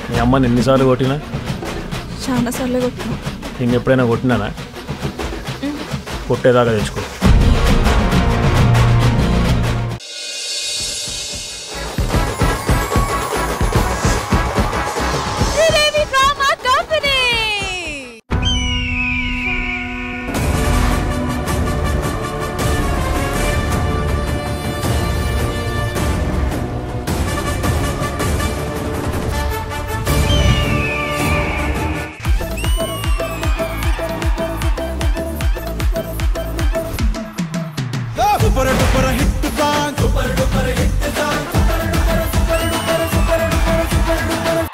మీ అమ్మని ఎన్నిసార్లు కొట్టినా? చాలా సార్లు కొట్టినా. నేను ఎప్పుడైనా కొట్టినానా? కొట్టేదాకా తెచ్చుకో.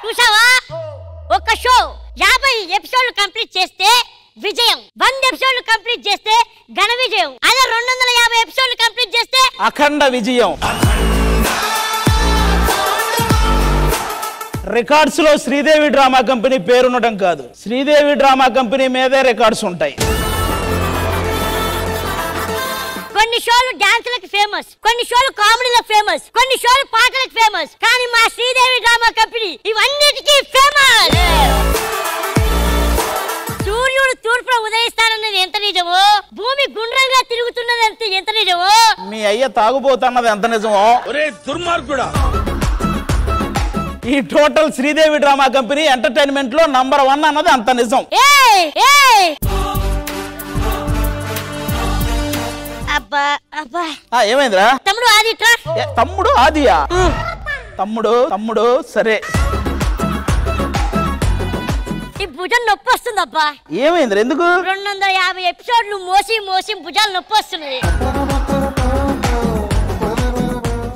చూసావా, ఒక షో 50 ఎపిసోడ్లు కంప్లీట్ చేస్తే విజయం, 100 ఎపిసోడ్లు కంప్లీట్ చేస్తే ఘన విజయం, అదే 250 ఎపిసోడ్లు కంప్లీట్ చేస్తే అఖండ విజయం. రికార్డ్స్ లో శ్రీదేవి డ్రామా కంపెనీ పేరుండటం కాదు, శ్రీదేవి డ్రామా కంపెనీ మీదే రికార్డ్స్ ఉంటాయి. కొన్ని షోలు డాన్సులకు ఫేమస్, కొన్ని షోలు కామెడీలకు ఫేమస్, కొన్ని షోలు పాటలకు ఫేమస్, కానీ మా శ్రీదేవి డ్రామా కంపెనీ ఇవన్నిటికీ ఫేమస్. సూర్యుడు తూర్పున ఉదయిస్తానన్నది ఎంత నిజమో, భూమి గుండ్రంగా తిరుగుతున్నది ఎంత నిజమో, మీ అయ్య తాగుపోతున్నది ఎంత నిజమో. ఒరే దుర్మార్గుడా, ఈ total Sridevi drama company entertainment లో నంబర్ 1 అన్నది అంత నిజం. ఏమైందిరా? తమ్ముడు ఆదియా? తమ్ముడు సరే. ఈ భుజం నొప్పి వస్తుందబ్బా. ఏమైంది? ఎందుకు? 250 ఎపిసోడ్లు మోసి మోసి భుజాలు నొప్పి వస్తున్నాయి.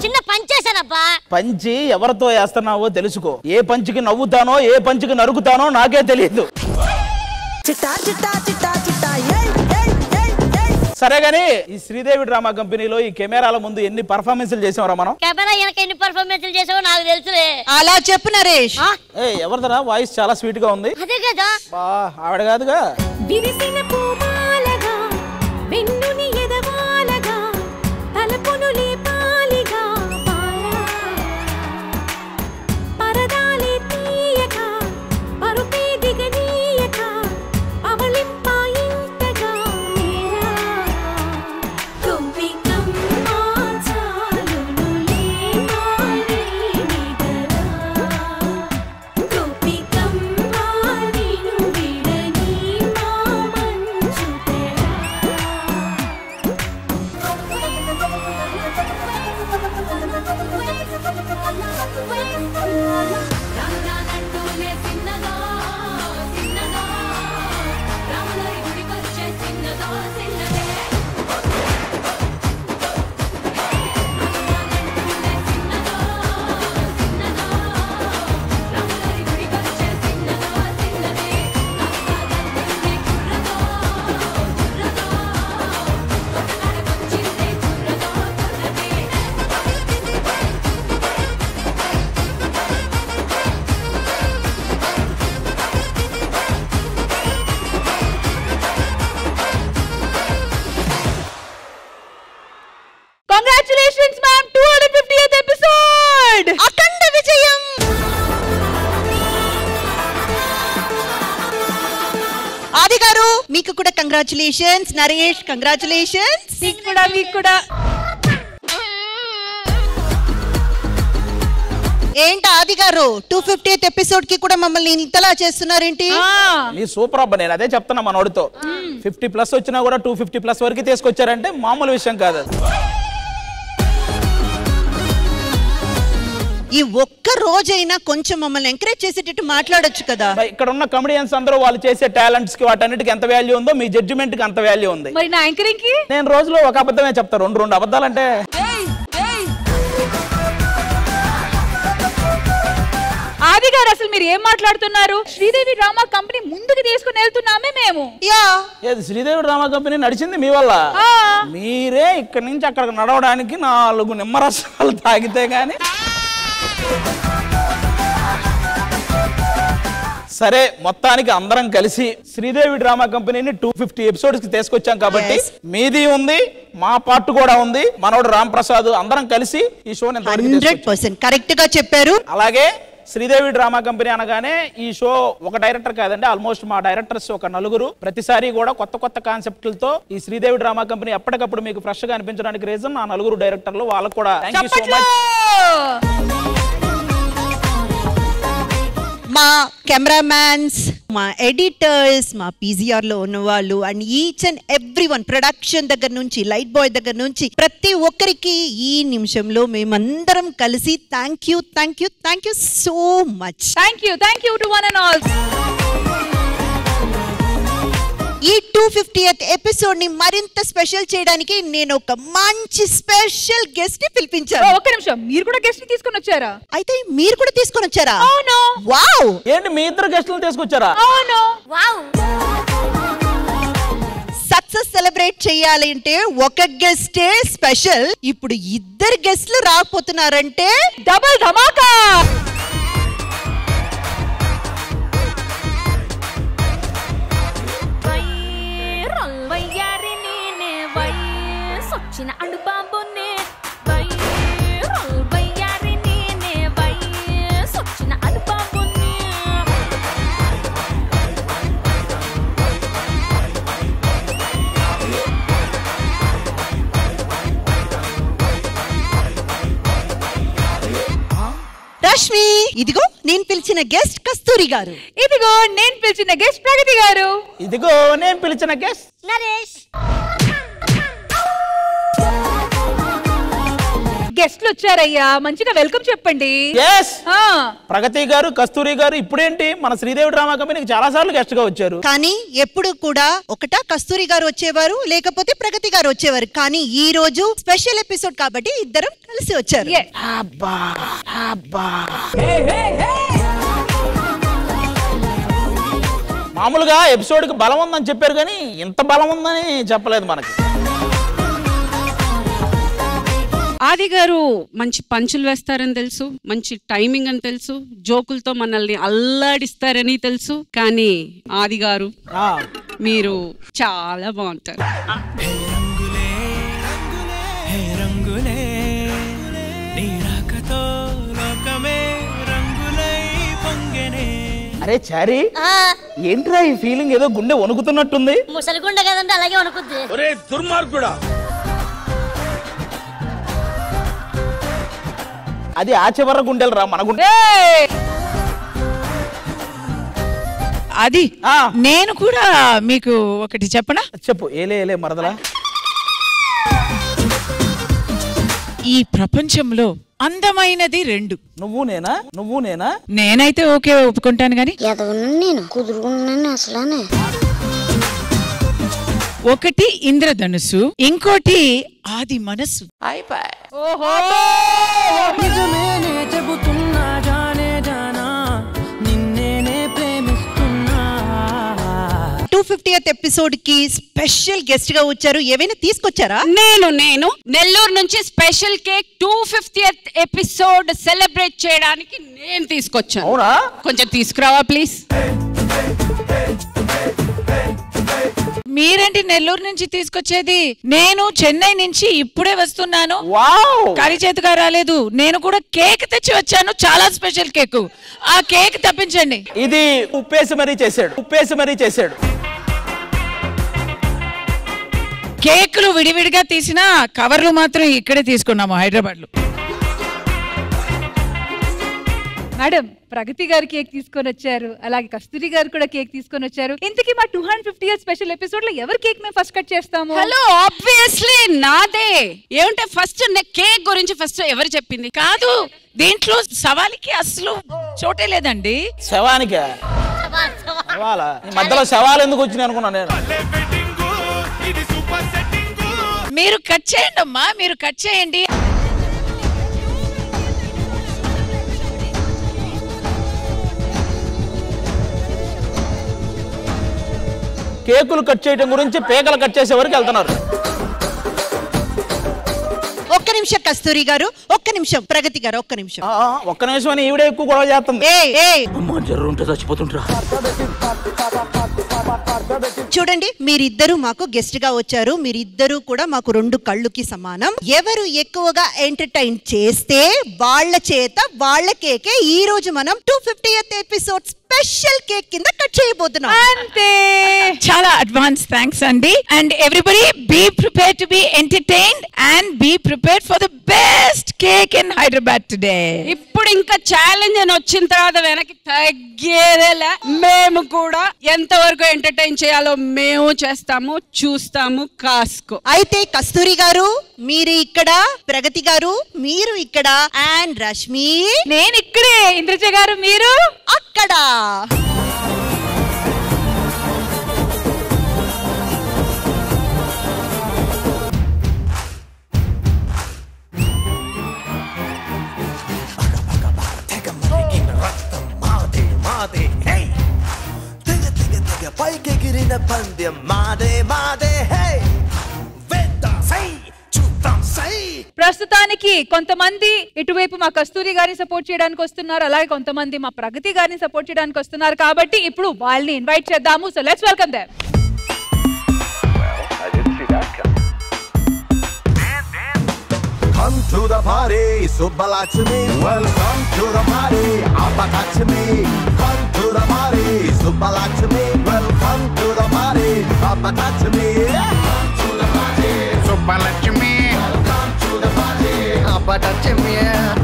చిన్న పంచేశానబ్బా. పంచి ఎవరితో వేస్తున్నావో తెలుసుకో. ఏ పంచికి నవ్వుతానో ఏ పంచికి నరుకుతానో నాకే తెలియదు. సరే గానీ ఈ శ్రీదేవి డ్రామా కంపెనీలో ఈ కెమెరాల ముందు ఎన్ని పర్ఫార్మెన్స్లు చేసావరా మనం? కెమెరా వెనక ఎన్ని పర్ఫార్మెన్స్లు చేసావో నాకు తెలుసులే. అలా చెప్పు నరేష్. ఎవరిదరా వాయిస్ చాలా స్వీట్ గా ఉంది? అదే కదా. ఆవిడ కాదుగా. Congratulations ma'am, 250th episode. అఖండ విజయం. ఆది గారు మీకు కూడా కంగ్రాచులేషన్స్. నరేష్ కంగ్రాచులేషన్స్. మీకు కూడా ఏంటి ఆది గారు 250th ఎపిసోడ్ కి కూడా మమ్మల్ని ఇంతలా చేస్తున్నారేంటి? నీ సూపర్ అబ్బా. నేను అదే చెప్తున్నా మనోడితో. 50+ వచ్చినా కూడా 250+ వరకు తీసుకొచ్చారంటే మామూలు విషయం కాదు. ఈ ఒక్క రోజైనా కొంచెం మమ్మల్ని ఎంకరేజ్ చేసేటట్టు మాట్లాడొచ్చు కదా. ఇక్కడ ఉన్న కమెడియన్స్ అందరూ వాళ్ళు చేసే టాలెంట్స్ కి వాటన్నిటికి ఎంత వాల్యూ ఉందో మీ జడ్జిమెంట్ కి అంత వాల్యూ ఉంది. మరి నా యాంకరింగ్ కి నేను రోజులో ఒక అబద్ధమే చెప్తా. రెండు అబద్ధాలంటే ఆది గారు అసలు మీరు ఏం మాట్లాడుతున్నారు? శ్రీదేవి డ్రామా కంపెనీ ముందుకు తీసుకుని వెళ్తున్నామే మేము. శ్రీదేవి డ్రామా కంపెనీ నడిచింది మీ వల్ల. మీరే ఇక్కడి నుంచి అక్కడికి నడవడానికి 4 నిమ్మరసాలు తాగితే గానీ. సరే మొత్తానికి అందరం కలిసి శ్రీదేవి డ్రామా కంపెనీని 250 ఎపిసోడ్స్ కి తీసుకొచ్చాం కాబట్టి మీది ఉంది, మా పార్ట్ కూడా ఉంది. మనోడు రామ్ ప్రసాద్ అందరం కలిసి ఈ షోని 100% కరెక్ట్ గా చెప్పారు. అలాగే శ్రీదేవి డ్రామా కంపెనీ అనగానే ఈ షో ఒక డైరెక్టర్ కాదండి, ఆల్మోస్ట్ మా డైరెక్టర్స్ ఒక నలుగురు. ప్రతిసారి కూడా కొత్త కొత్త కాన్సెప్ట్లతో ఈ శ్రీదేవి డ్రామా కంపెనీ ఎప్పటికప్పుడు మీకు ఫ్రెష్ గా అనిపించడానికి రీజన్ ఆ నలుగురు డైరెక్టర్లు. వాళ్ళకు కూడా థ్యాంక్ యూ సో మచ్. మా కెమెరామ్యాన్స్, మా ఎడిటర్స్, మా పీజీఆర్ లో ఉన్న వాళ్ళు and each and every one, production దగ్గర నుంచి లైట్ బాయ్ దగ్గర నుంచి ప్రతి ఒక్కరికి ఈ నిమిషంలో మేమందరం కలిసి thank you so much. Thank you to one and all. ఈ 250th ఎపిసోడ్ ని మరింత స్పెషల్ చేయడానికి నేను ఒక మంచి స్పెషల్ గెస్ట్ ని పిలిపించాను. ఒక్క నిమిషం, మీరు కూడా గెస్ట్ ని తీసుకొని వచ్చారా? అయితే మీరు కూడా తీసుకొని వచ్చారా? అవును. వావ్, ఏంటి మీ ఇద్దరు గెస్టులు తీసుకొచ్చారా? అవును. వావ్. సక్సెస్ సెలబ్రేట్ చేయాలి అంటే ఒక గెస్టే స్పెషల్. ఇప్పుడు ఇద్దరు గెస్ట్లు రాకపోతున్నారంటే డబుల్ ధమాకా. వచ్చిన అడుబాబునే వచ్చిన అడుబాబునే. రష్మి, ఇదిగో నేను పిలిచిన గెస్ట్ కస్తూరి గారు. ఇదిగో నేను పిలిచిన గెస్ట్ ప్రగతి గారు. ఇదిగో నేను పిలిచిన గెస్ట్ నరేష్. గెస్ట్లు వచ్చారయ్యా, మంచిగా వెల్కమ్ చెప్పండి. ప్రగతి గారు, కస్తూరి గారు ఇప్పుడేంటి మన శ్రీదేవి డ్రామా కంపెనీకి చాలా సార్లు గెస్ట్ గా వచ్చారు. కానీ ఎప్పుడు కూడా ఒకటా కస్తూరి గారు వచ్చేవారు, లేకపోతే ప్రగతి గారు వచ్చేవారు. కానీ ఈ రోజు స్పెషల్ ఎపిసోడ్ కాబట్టి ఇద్దరం కలిసి వచ్చారు. మామూలుగా ఎపిసోడ్ కి బలం ఉందని చెప్పారు కానీ ఇంత బలం ఉందని చెప్పలేదు మనకి. ఆది గారు మంచి పంచులు వేస్తారని తెలుసు, మంచి టైమింగ్ అని తెలుసు, జోకులతో మనల్ని అల్లాడిస్తారని తెలుసు. కానీ ఆది గారు మీరు చాలా బాగుంటారు. అరే చారీ, ఏంట్రా ఈ ఫీలింగ్? ఏదో గుండె వణుకుతున్నట్టుంది. ముసలిగుండ కదంటే అలాగే వణుకుద్ది. ఒరే దుర్మార్గుడా, అది ఆ చివర గుండెలు రా, మన గుండె. అది నేను కూడా మీకు ఒకటి చెప్పనా? చెప్పు. ఏలే మరదలా, ఈ ప్రపంచంలో అందమైనది రెండు. నువ్వు నేనా? నేనైతే ఓకే ఒప్పుకుంటాను గాని నేను కుదురుకున్నాను అసలు. ఒకటి ఇంద్రధనుసు, ఇంకోటి ఆది మనసు. ఓహో, నిజమేనే చెబుతున్నా జానే జానా, నిన్నేనే ప్రేమిస్తున్నా. 250th ఎపిసోడ్ కి స్పెషల్ గెస్ట్ గా వచ్చారు. ఏమైనా తీసుకొచ్చారా? నేను నెల్లూరు నుంచి special cake 250th episode celebrate చేయడానికి నేను తీసుకొచ్చాను. అవునా? కొంచెం తీసుకురావా ప్లీజ్. మీరేంటి నెల్లూరు నుంచి తీసుకొచ్చేది? నేను చెన్నై నుంచి ఇప్పుడే వస్తున్నాను. కరి చేతిగా రాలేదు. నేను కూడా కేక్ తెచ్చి వచ్చాను, చాలా స్పెషల్ కేక్. ఆ కేక్ తప్పించండి. ఇది ఉప్పేసి మరీ చేశాడు. కేకులు విడివిడిగా తీసిన కవర్లు మాత్రం ఇక్కడే తీసుకున్నాము హైదరాబాద్ లో. మేడం, ప్రగతి గారు కేక్ తీసుకొని వచ్చారు, అలాగే కస్తూరి గారు కూడా కేక్ తీసుకొని వచ్చారు. ఇంతకీ మా 250th స్పెషల్ ఎపిసోడ్ లో ఎవరు కేక్ మేము ఫస్ట్ కట్ చేస్తాము? హలో, ఆబ్వియస్లీ నాదే. ఏమంటే ఫస్ట్ కేక్ గురించి ఫస్ట్ ఎవరు చెప్పింది? కాదు, దీంట్లో సవాలికి అసలు చోటే లేదండి. శవానికా? మధ్యలో శవాలు ఎందుకు వచ్చినాయి అనుకున్నా నేను. మీరు కట్ చేయండి అమ్మా, మీరు కట్ చేయండి. కేకులు కట్ చేయడం గురించి పేకలు కట్ చేసే వరకు వెళ్తున్నారు. ఒక్క నిమిషం కస్తూరి గారు, ఒక్క నిమిషం ప్రగతి గారు, ఒక్క నిమిషం. ఒక్క నిమిషం అని ఈవిడే ఎక్కువ గొడవ చేస్తుంది. జర్రు ఉంటే చచ్చిపోతుంటా. చూడండి, మీరిద్దరు మాకు గెస్ట్ గా వచ్చారు. మీరిద్దరు కూడా మాకు 2 కళ్ళుకి సమానం. ఎవరు ఎక్కువగా ఎంటర్టైన్ చేస్తే వాళ్ళ చేత వాళ్ళ కేకే ఈ రోజు మనం 250th ఎపిసోడ్ స్పెషల్ కేక్ కింద కట్ చేయబోతున్నాం. అంతే. చాలా అడ్వాన్స్ థ్యాంక్స్ అండి. And everybody be prepared to be entertained and be prepared for the best cake in Hyderabad today. ఇప్పుడు ఇంకా ఛాలెంజ్ అని వచ్చిన తర్వాత వెనక్కి తగ్గేదేలే. మేము కూడా ఎంతవరకు ఎంటర్టైన్ చేయాలో మేము చేస్తాము, చూస్తాము. కాస్కో. అయితే కస్తూరి గారు మీరు ఇక్కడ, ప్రగతి గారు మీరు ఇక్కడ, అండ్ రష్మి నేను ఇక్కడే, ఇంద్రజ గారు మీరు అక్కడ. ప్రస్తుతానికి కొంతమంది ఇటువైపు మా కస్తూరి గారిని సపోర్ట్ చేయడానికి వస్తున్నారు, అలాగే కొంతమంది మా ప్రగతి గారిని సపోర్ట్ చేయడానికి వస్తున్నారు. కాబట్టి ఇప్పుడు వాళ్ళని ఇన్వైట్ చేద్దాము. So let's welcome them. Come to the party, Subbalakshmi. Welcome to the party, Abakashmi. Come to the party, Subbalakshmi. Welcome to the party, Abakashmi. Come to the party, Subbalakshmi. Welcome to the party, Abakashmi.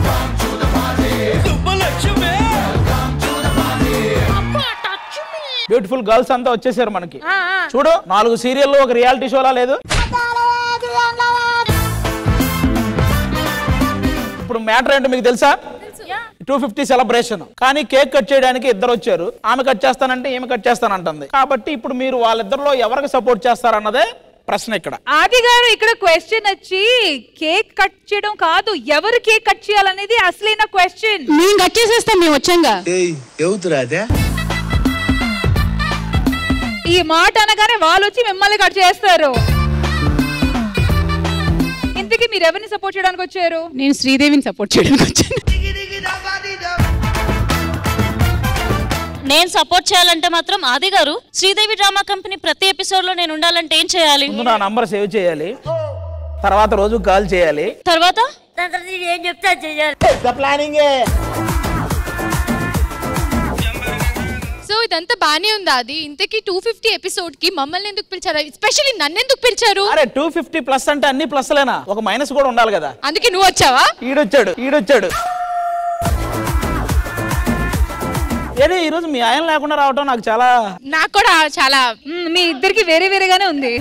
Come to the party, Subbalakshmi. Welcome to the party, Abakashmi. Beautiful girls అంతా వచ్చేసారు మనకి. చూడు, 4 సీరియల్లో ఒక reality shola లేదు. ఇప్పుడు matter ఏంటో మీకు తెలుసా? 250 సెలబ్రేషన్. కానీ కేక్ కట్ చేయడానికి ఇద్దరు వచ్చారు. ఆమె కట్ చేస్తానంటే ఈమె కట్ చేస్తానంటుంది. కాబట్టి ఇప్పుడు మీరు వాళ్ళిద్దరిలో ఎవరికి సపోర్ట్ చేస్తారన్నదే ప్రశ్న ఇక్కడ. ఆది గారు, ఇక్కడ క్వశ్చన్ వచ్చి కేక్ కట్ చేయడం కాదు, ఎవరు కేక్ కట్ చేయాలనేది అసలైన క్వశ్చన్. మేము కట్ చేసేస్తాం, మేము వచ్చాంగా. ఈ మాట అనగానే వాళ్ళు వచ్చి మిమ్మల్ని కట్ చేస్తారు. ఇంతకీ మీరు ఎవరిని సపోర్ట్ చేయడానికి వచ్చారు? నేను శ్రీదేవిని సపోర్ట్ చేయడానికి వచ్చాను. నేను సపోర్ట్ చేయాలంటే మాత్రం ఆది గారు, శ్రీదేవి డ్రామా కంపెనీ ప్రతి ఎపిసోడ్ లో నేను ఉండాలంటే ఏం చేయాలి? నా నంబర్ సేవ్ చేయాలి, తర్వాత రోజు కాల్ చేయాలి, తర్వాత ఏం చెప్తా చేయాలి. సో ఇదంతా బానే ఉంది. అది ఇంతకీ 250 ఎపిసోడ్ కి మమ్మల్ని ఎందుకు పిలిచారు? ఎస్పెషల్లీ నన్ను ఎందుకు పిలిచారు? అరే 250 ప్లస్ అంటే అన్ని ప్లస్లేనా, ఒక మైనస్ కూడా ఉండాలి కదా. అందుకే నువ్వు వచ్చావా? ఈడొచ్చాడు. ఏది ఈ రోజు మీ ఆయన లేకుండా రావటం నాకు కూడా చాలా మీ ఇద్దరికి వేరే వేరేగానే ఉంది.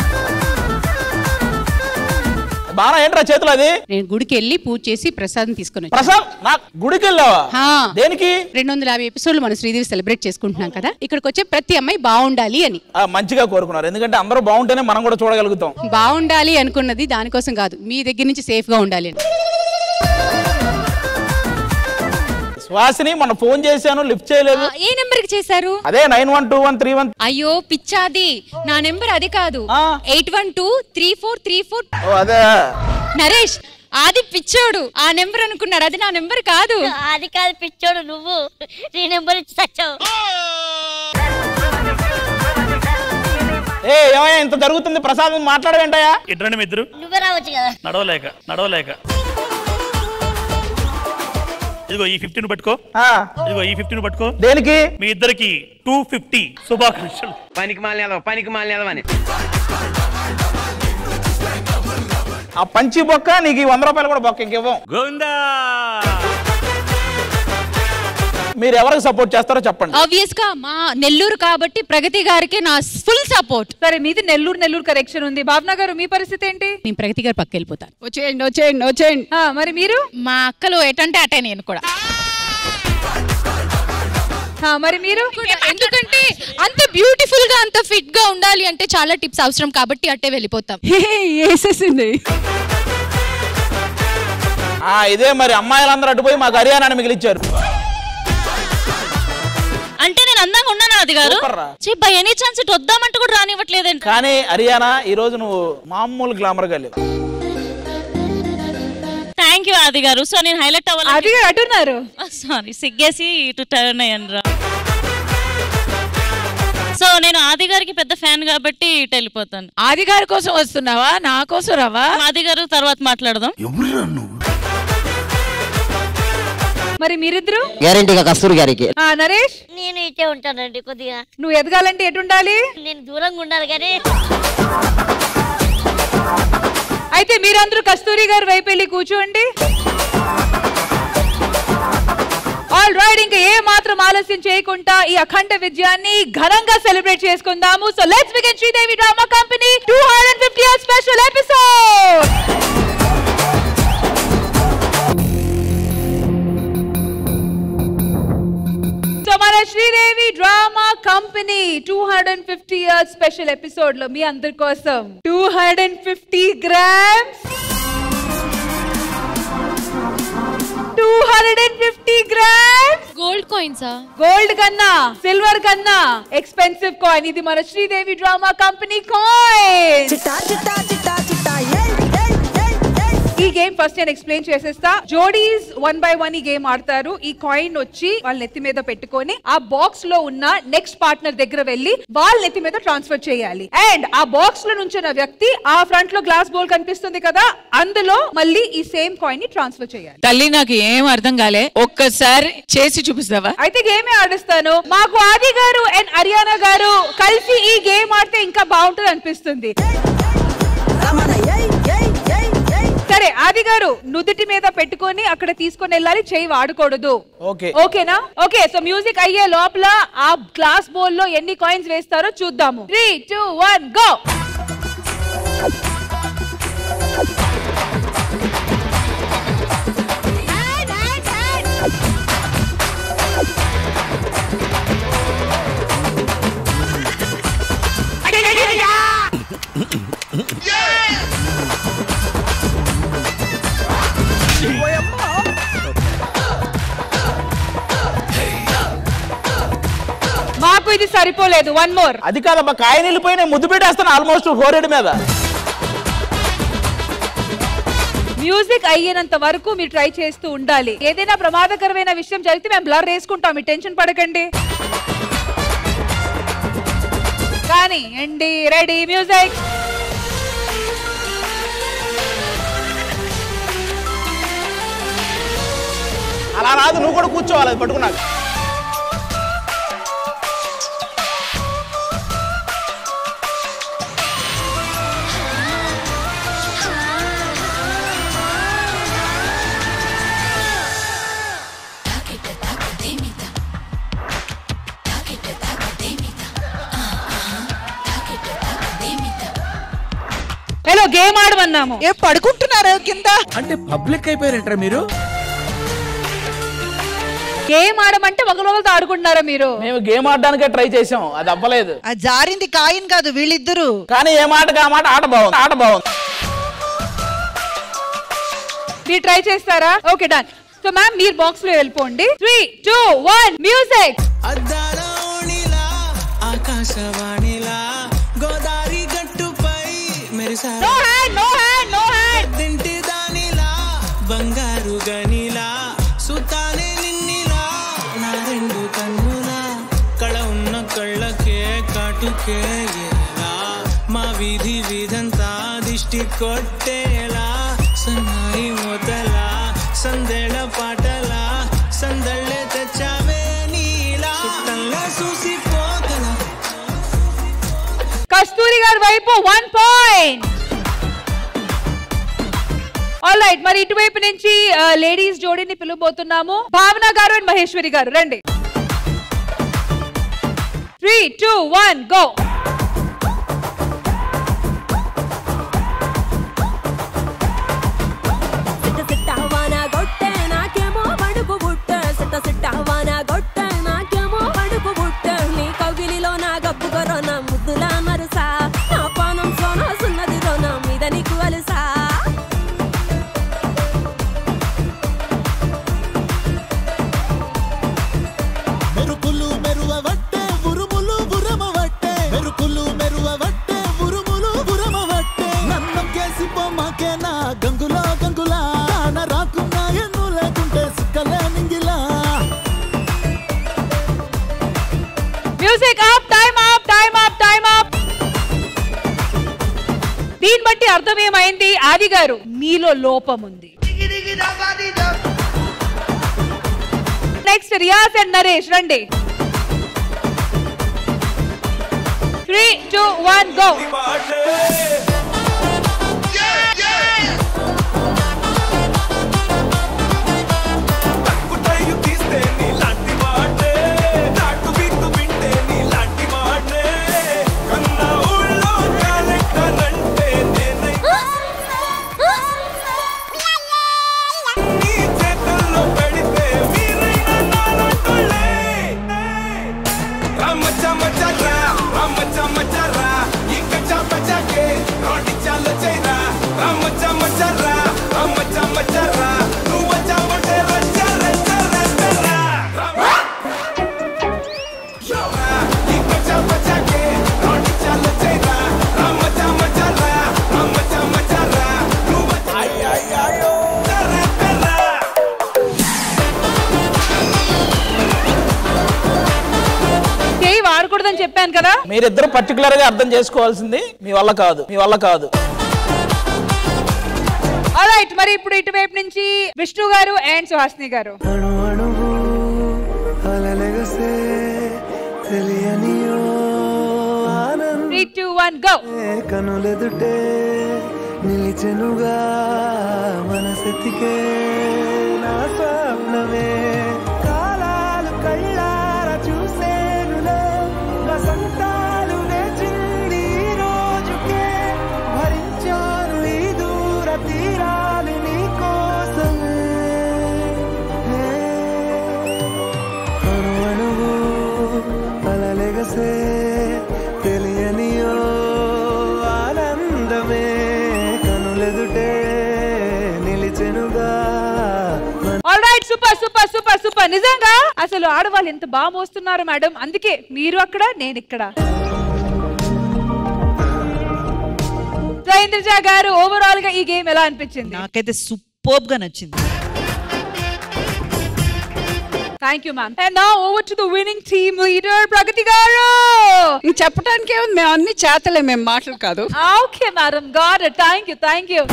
బాగా ఏంట్రా చేతులు? అది నేను గుడికి వెళ్ళి పూజ చేసి ప్రసాదం తీసుకుని వచ్చాను. ప్రసాద్, నాకు గుడికి వెళ్ళావా? దేనికి? 250 ఎపిసోడ్లు మనం శ్రీదేవి సెలబ్రేట్ చేసుకుంటున్నాం కదా, ఇక్కడికి వచ్చే ప్రతి అమ్మాయి బాగుండాలి అని. మంచిగా కోరుకున్నారు, ఎందుకంటే అందరూ బాగుంటేనే మనం కూడా చూడగలుగుతాం. బాగుండాలి అనుకున్నది దానికోసం కాదు, మీ దగ్గర నుంచి సేఫ్ గా ఉండాలి అని. వాసిని మన ఫోన్ చేశాను లిఫ్ట్ చేయలేదు. ఏ నెంబర్ కి చేశారు? అదే 912131. అయ్యో పిచ్చాది, నా నెంబర్ అది కాదు. 81234334. ఓ అదే. నరేష్ ఆది పిచ్చోడు, ఆ నెంబర్ అనుకున్నాడు, అది నా నెంబర్ కాదు. అది కాదు పిచ్చోడు, నువ్వు నీ నెంబర్ ఇచ్చి చచ్చావు. ఏ ఏమయ్యా ఇంత జరుగుతుంది, ప్రసాద్ మాట్లాడవేంటయా? ఇట్రండి మీ ఇద్దరు. నువ్వే రావచ్చు కదా. నడవలేక ఇదిగో ఈ 50 పట్టుకో. ఇదిగో ఈ 50 పట్టుకో. దేనికి? మీ ఇద్దరికి 250 శుభాకాంక్షలు. పనికి మాలిన ఆ పంచి బొక్క నీకు 100 రూపాయలు కూడా బొక్క ఇంకివ్వం. గోవిందా. మీరు ఎవరికి సపోర్ట్ చేస్తారో చెప్పండి. ఆబ్వియస్ గా మా నెల్లూరు కాబట్టి ప్రగతి గారికి నా ఫుల్ సపోర్ట్. సరే మీది నెల్లూరు కరెక్షన్ ఉంది. భావన గారు మీ పరిస్థితి ఏంటి? నేను ప్రగతి గారు పక్క వెళ్ళిపోతాను. వచ్చేయండి. మరి మీరు? మా అక్కలు ఎటంటే అటే నేను కూడా. మరి మీరు? ఎందుకంటే అంత బ్యూటిఫుల్ గా అంత ఫిట్ గా ఉండాలి అంటే చాలా టిప్స్ అవసరం కాబట్టి అట్టే వెళ్ళిపోతాం. వేసేసింది. ఇదే మరి అమ్మాయిలందరూ అటుపోయి మాకు హర్యానా మిగిలిచ్చారు. అంటే నేను అందంగా ఉన్నాను ఆది గారు. బై ఎనీ ఛాన్స్ ఇటు వద్దామంటే కూడా రానివ్వట్లేదండి. కానీ హర్యానా ఈ రోజు నువ్వు మామూలు గ్లామర్ గా లేవు. థ్యాంక్ యూ ఆది గారు. సో నేను హైలైట్ అవ్వాలి. ఆది గారు అటున్నారు. సారీ సిగ్గేసి ఇటు టర్న్ అయ్యాను రా. సో నేను ఆది గారికి పెద్ద ఫ్యాన్ కాబట్టి ఇటు వెళ్ళిపోతాను. ఆది గారి కోసం వస్తున్నావా, నా కోసం రావా? ఆది గారు తర్వాత మాట్లాడదాం. మరి మీరిద్దరు గ్యారెంటీగా కస్తూరి గారికి. నరేష్ నేను ఇటే ఉంటానండి. కొద్దిగా నువ్వు ఎదగాలంటే ఎటుండాలి? నేను దూరంగా ఉండాలి కానీ. అయితే మీరందరూ కస్తూరి గారి వైపు వెళ్ళి కూర్చోండి. ఆల్ రైట్, ఇంకా ఏ మాత్రం ఆలస్యం చేయకుండా ఈ అఖండ విజయాన్ని ఘనంగా సెలబ్రేట్ చేసుకుందాము. So let's begin Sridevi drama company 250th special episode. So మన Sridevi drama company 250th special episode లో మీ అందరి కోసం 250 grams 250 grams gold coins. Gold కన్నా సిల్వర్ కన్నా ఎక్స్పెన్సివ్ కాయిన్ ఇది మన శ్రీదేవి డ్రామా కంపెనీ కాయిన్. ఈ గేమ్ ఫస్ట్ నేను ఎక్స్ప్లెయిన్ చేసేస్తా. జోడీస్ 1 by 1 ఈ గేమ్ ఆడతారు. ఈ కాయిన్ వచ్చి వాళ్ళ నెత్తి మీద పెట్టుకొని ఆ బాక్స్ లో ఉన్న నెక్స్ట్ పార్ట్నర్ దగ్గర వెళ్ళి వాళ్ళ నెత్తి మీద ట్రాన్స్ఫర్ చేయాలి. అండ్ ఆ బాక్స్ లో నుంచిన వ్యక్తి ఆ ఫ్రంట్ లో గ్లాస్ బౌల్ కనిపిస్తుంది కదా, అందులో మళ్ళీ ఈ సేమ్ కాయిన్ ని ట్రాన్స్ఫర్ చేయాలి. తల్లి నాకు ఏం అర్థం కాలే, ఒక్కసారి చేసి చూపిస్తావా? అయితే గేమే ఆడిస్తాను. మాకు ఆది గారు అండ్ అరియానా గారు కలిసి ఈ గేమ్ ఆడితే ఇంకా బాగుంటుంది అనిపిస్తుంది. సరే ఆది గారు నుదుటి మీద పెట్టుకొని అక్కడ తీసుకొని వెళ్ళాలి, చేయి వాడకూడదు. ఓకేనా? ఓకే, సో మ్యూజిక్ అయ్యే లోపల ఆ గ్లాస్ బౌల్ లో ఎన్ని కాయిన్స్ వేస్తారో చూద్దాము. 3, 2, 1 గో. మాకు ఇది సరిపోలేదు, 1 more. అది కాదమ్మా, కాయని వెళ్ళిపోయి ముద్దు పెట్టేస్తాను ఆల్మోస్ట్ హోరెడ్ మీద. మ్యూజిక్ అయ్యేంత వరకు మీరు ట్రై చేస్తూ ఉండాలి. ఏదైనా ప్రమాదకరమైన విషయం జరిగితే మేము బ్లర్ వేసుకుంటాం, మీరు టెన్షన్ పడకండి. కానీ అండి రెడీ మ్యూజిక్. అలా రాదు, నువ్వు కూడా కూర్చోవాలి అది పట్టుకున్నాక. Hello, game ఆడమన్నాము. ఏ పడుకుంటున్నారు కింద? అంటే పబ్లిక్ అయిపోయారంటారా మీరు? గేమ్ ఆడమంటే ఒకరోజుతో ఆడుకుంటున్నారా మీరు? మేము గేమ్ ఆడడానికే ట్రై చేసాం, అది అవ్వలేదు. ఆ జారింది కాయిన్ కాదు వీళ్ళిద్దరు. కానీ ఏ మాటగా ఆ మాట ఆట బాగుంది. మీరు ట్రై చేస్తారా? Okay done. సో మ్యామ్ మీరు బాక్స్ లో వెళ్ళిపోండి. 3, 2, 1 మ్యూజిక్. ఆకాశవాణిలా గోదారి గట్టుపై మెరిసా, no hand no hand no hand. తింటి దానిలా బంగారు గనిలా సుతానే నిన్నిలా నా రెండు కన్నులా కళ ఉన్న కళ్ళకే కాటుకే ఎలా మా వీధి వీధంతా దిష్టి కొట్టేలా సన్నాయి మొదలా సందేళ పాటలా సందళ్ళే తెచ్చావే నీలా చుట్టంలా చూసిపోగల. కస్తూరి గారి వైపు 1 పాయింట్. ఆల్ రైట్, మరి ఇటువైపు నుంచి లేడీస్ జోడీని పిలువబోతున్నాము. భావన గారు అండ్ మహేశ్వరి గారు రండి. 3, 2, 1 గో. మెరుపులు మెరువవట్టే ఉరుములు ఉరమవట్టే music up, time up, time up, time up. దీన్ని బట్టి అర్థం ఏమైంది? ఆది గారు మీలో లోపం ఉంది. నెక్స్ట్ రియాజ్ అండ్ నరేష్ రండి. 3, 2, 1 గో. చెప్పాను కదా, మీరిద్దరు పర్టికులర్ గా అర్థం చేసుకోవాల్సింది మీ వల్ల కాదు, మీ వల్ల కాదు. ఆల్రైట్, మరి ఇప్పుడు ఇటువైపు నుంచి విష్ణు గారు అండ్ సుహాసిని గారు. 3, 2, 1 గో. కనులెదుటే నిలిచెనుగా మనసెతికే నా స్వప్నమే కాలాలు కళ్ళార చూసేనులే వసంతాలు వేచింది రోజుకే భరించాను ఈ దూర తీరాలు నీ కోసమే అణువణువు అలలెగసే తెలియనియో ఆనందమే కనులెదుటే నిలిచెనుగా. Alright, super super super super. నిజంగా అసలు ఆడవాళ్ళు ఎంత బాగా మోస్తున్నారు మేడం. అందుకే మీరు అక్కడ, నేను ఇక్కడ. ఇంద్రజ గారు, ఓవరాల్ గా ఈ గేమ్ ఎలా అనిపించింది? నాకైతే సూపర్బ్ గా నచ్చింది. Thank you ma'am. And now over to the winning team leader Pragathi garu. చెప్పడానికి ఏముంది, మేము అన్ని చేతలే, మేము మాటలు కాదు. Okay madam, got it. Thank you, thank you.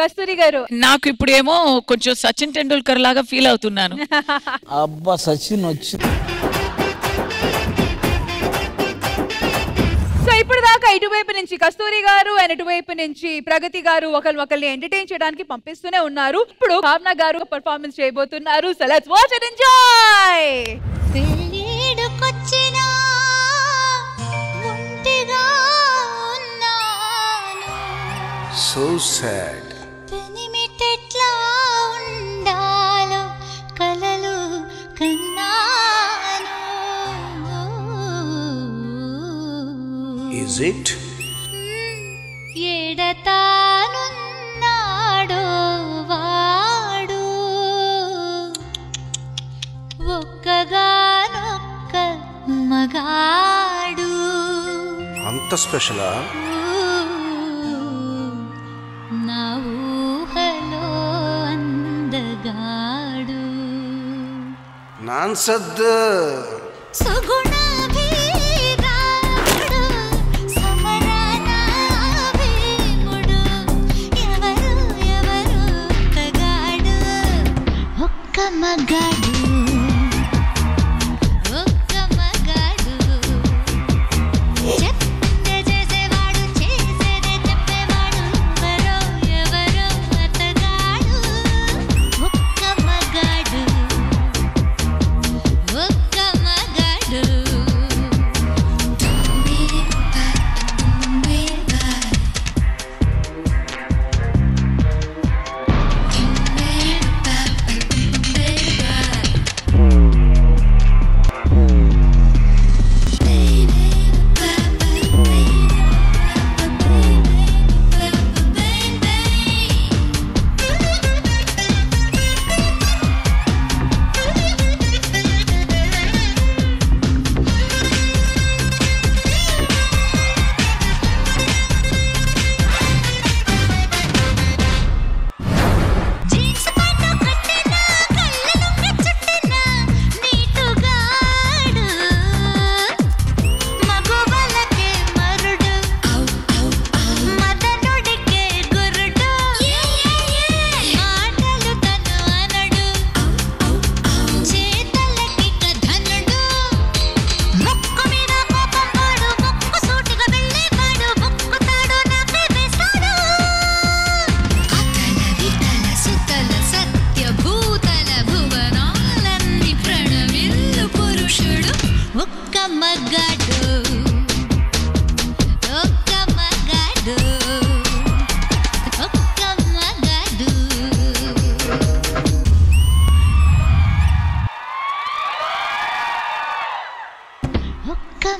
Kasturi garu, నాకు ఇప్పుడు ఏమో కొంచెం సచిన్ టెండూల్కర్ లాగా ఫీల్ అవుతున్నాను. అబ్బా సచిన్ వచ్చి. సో ఇప్పుడు దాకా ఇటువైపు నుంచి కస్తూరి గారు అండ్ ఇటువైపు నుంచి ప్రగతి గారు ఒకరిని ఎంటర్టైన్ చేయడానికి పంపిస్తూనే ఉన్నారు. ఇప్పుడు భావన గారు పర్ఫార్మెన్స్ చేయబోతున్నారు. So let's watch and enjoy. పెళ్ళిడుకొచ్చినా ఒంటిగా ఉన్నాను, సో సాడ్. పెనిమిటెట్లా ఉండాలో కలలు కన్నాను. Is it? ఎడతానున్నాడో వాడు, ఒక్కగానొక్క మగాడు. అంత స్పెషలా? నా ఊహలో అందగాడు. నాన్సద్దు. సుగుణాభిరాముడు, సమరాన భీముడు, ఎవరు ఎవరు ఒక్కగాడు, ఒక్క మగాడు, ఒక్క మగాడు. చెప్తే చేసేవాడు, చేసేదే చెప్పేవాడు, ఎవరో ఎవరో అతగాడు, ఒక్క మగాడు, ఒక్క మగాడు.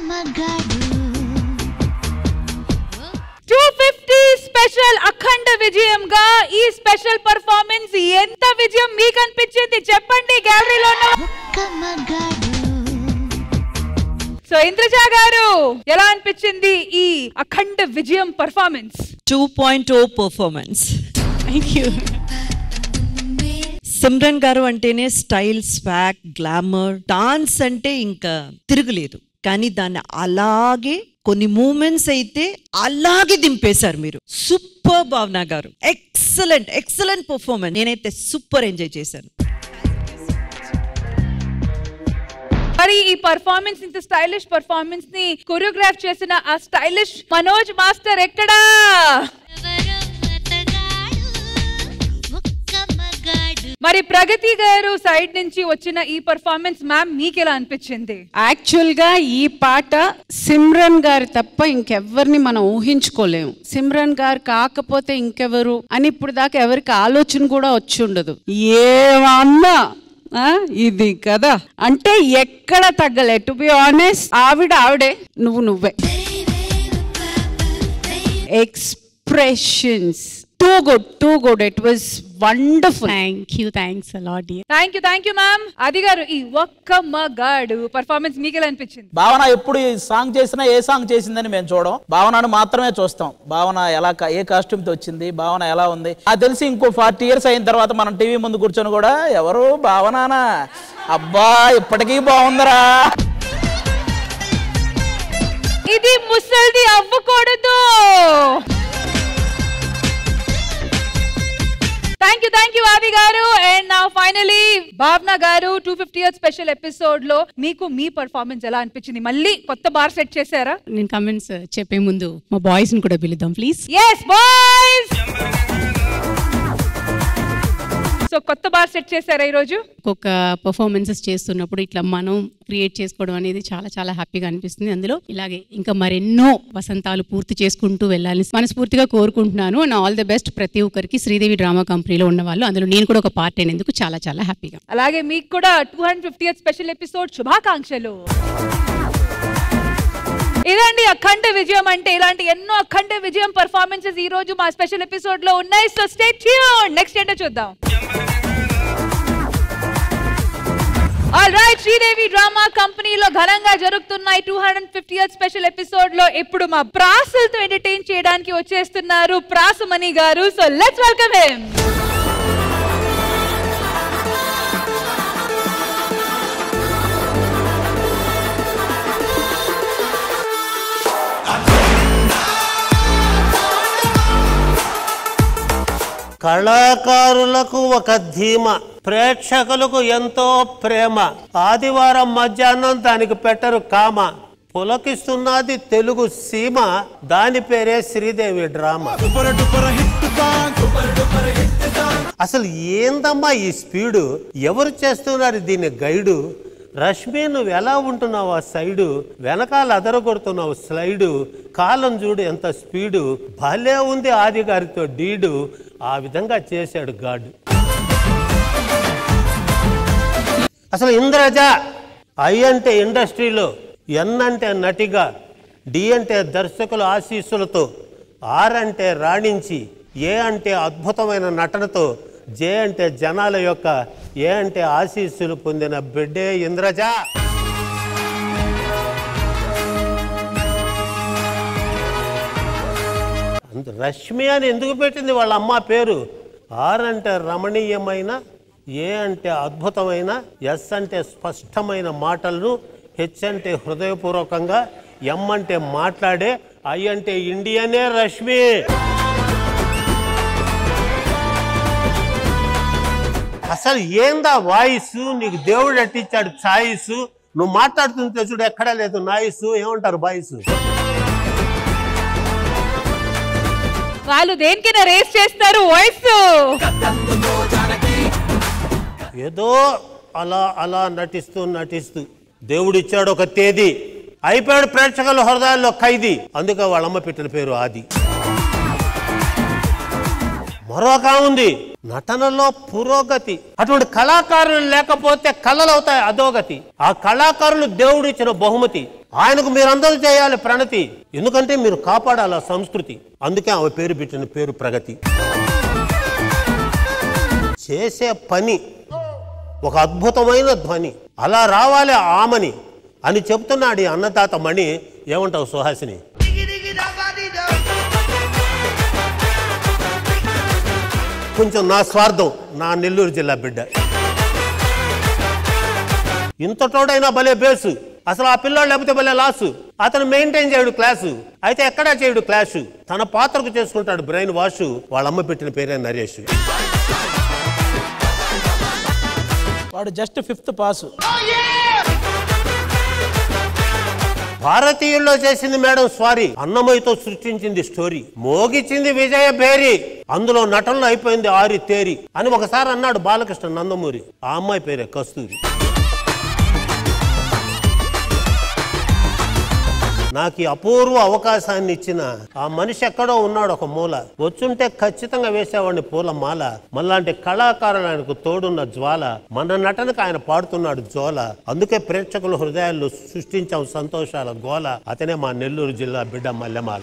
మగాడు 250 స్పెషల్ అఖండ విజయంగా ఈ స్పెషల్ పర్ఫార్మెన్స్ ఎంత విజయం మీకు అనిపించింది చెప్పండి గ్యాలరీలో ఉన్న మగాడు. సో ఇంద్రజ గారు ఎలా అనిపించింది ఈ అఖండ విజయం performance? 2.0 performance. Thank you. Simran గారు అంటేనే స్టైల్, స్వాగ్, గ్లామర్, డాన్స్ అంటే ఇంకా తిరుగులేదు. కానీ దాన్ని అలాగే కొన్ని మూమెంట్స్ అయితే అలాగే దింపేశారు మీరు. సూపర్ భావన గారు, ఎక్సలెంట్ ఎక్సలెంట్ పర్ఫార్మెన్స్. నేనైతే సూపర్ ఎంజాయ్ చేశాను. మరి ఈ పర్ఫార్మెన్స్, ఇంత స్టైలిష్ పర్ఫార్మెన్స్ ని కొరియోగ్రాఫ్ చేసిన ఆ స్టైలిష్ మనోజ్ మాస్టర్ ఎక్కడా? మరి ప్రగతి గారు సైడ్ నుంచి వచ్చిన ఈ పర్ఫార్మెన్స్ మ్యామ్ మీకు ఎలా అనిపించింది? యాక్చువల్ గా ఈ పాట సిమ్రన్ గారు తప్ప ఇంకెవరిని మనం ఊహించుకోలేము. సిమ్రన్ గారు కాకపోతే ఇంకెవరు అని ఇప్పుడు దాకా ఎవరికి ఆలోచన కూడా వచ్చి ఉండదు. ఏమన్నా ఇది కదా అంటే ఎక్కడ తగ్గలే. టు బి ఆనెస్ట్, ఆవిడే, నువ్వే. Expressions too good. It was wonderful. Thank you. Thanks a lot, dear. Thank you ma'am. ఆది గారు ఈ ఒక్క మగాడు పర్ఫార్మెన్స్ మీకు ఎలా అనిపించింది? భావన ఎప్పుడు ఈ సాంగ్ చేసినా ఏ సాంగ్ చేసిందని మేము చూడం, భావనను మాత్రమే చూస్తాం. భావన ఎలా ఏ కాస్ట్యూమ్ తో వచ్చింది, భావన ఎలా ఉంది. అది తెలిసి ఇంకో 40 years అయిన తర్వాత మనం టీవీ ముందు కూర్చొని కూడా ఎవరు భావనానా, అబ్బా ఇప్పటికీ బాగుందరా, ఇది ముసల్ది అవ్వకూడదు. Thank you Aadi garu. And now finally భావన గారు, 250th స్పెషల్ ఎపిసోడ్ లో మీకు మీ పర్ఫార్మెన్స్ ఎలా అనిపించింది? మళ్ళీ కొత్త బార్ సెట్ చేశారా? నేను కమెంట్స్ చెప్పే ముందు మా బాయ్స్ ని కూడా పిలుద్దాం ప్లీజ్. yes boys. సో కొత్త బార్ సెట్ చేశారా ఈ రోజు? ఒక్కొక్క పర్ఫార్మెన్సెస్ చేస్తున్నప్పుడు ఇట్లా మనం క్రియేట్ చేసుకోవడం అనేది చాలా చాలా హ్యాపీగా అనిపిస్తుంది. అందులో ఇలాగే ఇంకా మరెన్నో వసంతాలు పూర్తి చేసుకుంటూ వెళ్ళాలని మనస్ఫూర్తిగా కోరుకుంటున్నాను. అండ్ ఆల్ ది బెస్ట్ ప్రతి ఒక్కరికి శ్రీదేవి డ్రామా కంపెనీలో ఉన్న వాళ్ళు, అందులో నేను కూడా ఒక పార్ట్ అయినందుకు చాలా చాలా హ్యాపీగా. అలాగే మీకు కూడా 250th స్పెషల్ ఎపిసోడ్ శుభాకాంక్షలు. ఇదండి అఖండ విజయం అంటే. ఇలాంటి ఎన్నో అఖండ విజయం పర్ఫార్మెన్సెస్ ఈ రోజు మా స్పెషల్ ఎపిసోడ్ లో ఉన్నాయి. So stay tune. నెక్స్ట్ ఏంటో చూద్దాం. ఆల్రైట్, శ్రీదేవి డ్రామా కంపెనీలో ఘనంగా జరుగుతున్న 250th స్పెషల్ ఎపిసోడ్ లో ఇప్పుడు మా ప్రాసులతో ఎంటర్టైన్ చేయడానికి వచ్చేస్తున్నారు ప్రాసుమణి గారు. So let's welcome him. కళాకారులకు ఒక ధీమ, ప్రేక్షకులకు ఎంతో ప్రేమ. ఆదివారం మధ్యాహ్నం దానికి పెట్టరు కామ. పులకిస్తున్నది తెలుగు సీమ, దాని పేరే శ్రీదేవి డ్రామా. అసలు ఏందమ్మా ఈ స్పీడు? ఎవరు చేస్తున్నారు దీన్ని గైడు? రష్మి నువ్వు ఎలా ఉంటున్నావు ఆ సైడు, వెనకాల అదరగొడుతున్నావు స్లైడు, కాలం చూడు ఎంత స్పీడు, భలే ఉంది ఆది గారితో డీడు. ఆ విధంగా చేశాడు గాడు. అసలు ఇంద్రజ ఐ అంటే ఇండస్ట్రీలో, ఎన్ అంటే నటిగా, డి అంటే దర్శకుల ఆశీస్సులతో, ఆర్ అంటే రాణించి, ఏ అంటే అద్భుతమైన నటనతో, జే అంటే జనాల యొక్క, ఏ అంటే ఆశీస్సులు పొందిన బిడ్డే ఇంద్రజ. రష్మి అని ఎందుకు పెట్టింది వాళ్ళ అమ్మ పేరు? ఆర్ అంటే రమణీయమైన, ఏ అంటే అద్భుతమైన, ఎస్ అంటే స్పష్టమైన మాటలను, హెచ్ అంటే హృదయపూర్వకంగా, ఎం అంటే మాట్లాడే, ఐ అంటే ఇండియనే రష్మి. అసలు ఏందా వాయిస్? నీకు దేవుడు అట్టించాడు ఛాయిస్. నువ్వు మాట్లాడుతుంటే చూడు ఎక్కడా లేదు నాయిస్. ఏమంటారు బాయిస్? వాళ్ళు దేనికైనా రేస్ చేస్తారు వాయిస్. ఏదో అలా అలా నటిస్తూ నటిస్తూ దేవుడిచ్చాడు ఒక తేదీ, అయిపోయాడు ప్రేక్షకుల హృదయాల్లో ఖైదీ. అందుకే వాళ్ళమ్మ పెట్టిన పేరు ఆది. మరొక ఉంది నటనలో పురోగతి. అటువంటి కళాకారులు లేకపోతే కళలు అవుతాయి అధోగతి. ఆ కళాకారులు దేవుడు ఇచ్చిన బహుమతి. ఆయనకు మీరందరూ చేయాలి ప్రణతి, ఎందుకంటే మీరు కాపాడాలి ఆ సంస్కృతి. అందుకే ఆమె పేరు పెట్టిన పేరు ప్రగతి. చేసే పని ఒక అద్భుతమైన ధ్వని, అలా రావాలి ఆమని అని చెప్తున్నాడు ఈ అన్నదాత మణి. ఏమంటావు సుహాసిని? కొంచెం నా స్వార్థం, నా నెల్లూరు జిల్లా బిడ్డ. ఇంతటోడైనా భలే బేసు, అసలు ఆ పిల్లోడు లేకపోతే భలే లాసు. అతను మెయింటైన్ చేయడు క్లాసు, అయితే ఎక్కడా చేయడు క్లాషు. తన పాత్రకు చేసుకుంటాడు బ్రెయిన్ వాష్. వాళ్ళమ్మ పెట్టిన పేరే నరేష్. వాడు జస్ట్ 5th పాసు. భారతీయుల్లో చేసింది మేడం స్వారీ, అన్నమయ్యతో సృష్టించింది స్టోరీ, మోగిచ్చింది విజయ భేరి, అందులో నటనలో అయిపోయింది ఆరి తేరి అని ఒకసారి అన్నాడు బాలకృష్ణ నందమూరి. ఆ అమ్మాయి పేరే కస్తూరి. నాకు ఈ అపూర్వ అవకాశాన్ని ఇచ్చిన ఆ మనిషి ఎక్కడో ఉన్నాడు ఒక మూల. వచ్చుంటే ఖచ్చితంగా వేసేవాడిని పూల మాల. మళ్ళాంటి కళాకారులు ఆయనకు తోడున్న జ్వాల, మన నటనకు ఆయన పాడుతున్నాడు జోల. అందుకే ప్రేక్షకుల హృదయాల్లో సృష్టించాం సంతోషాల గోల. అతనే మా నెల్లూరు జిల్లా బిడ్డ మల్లెమాల.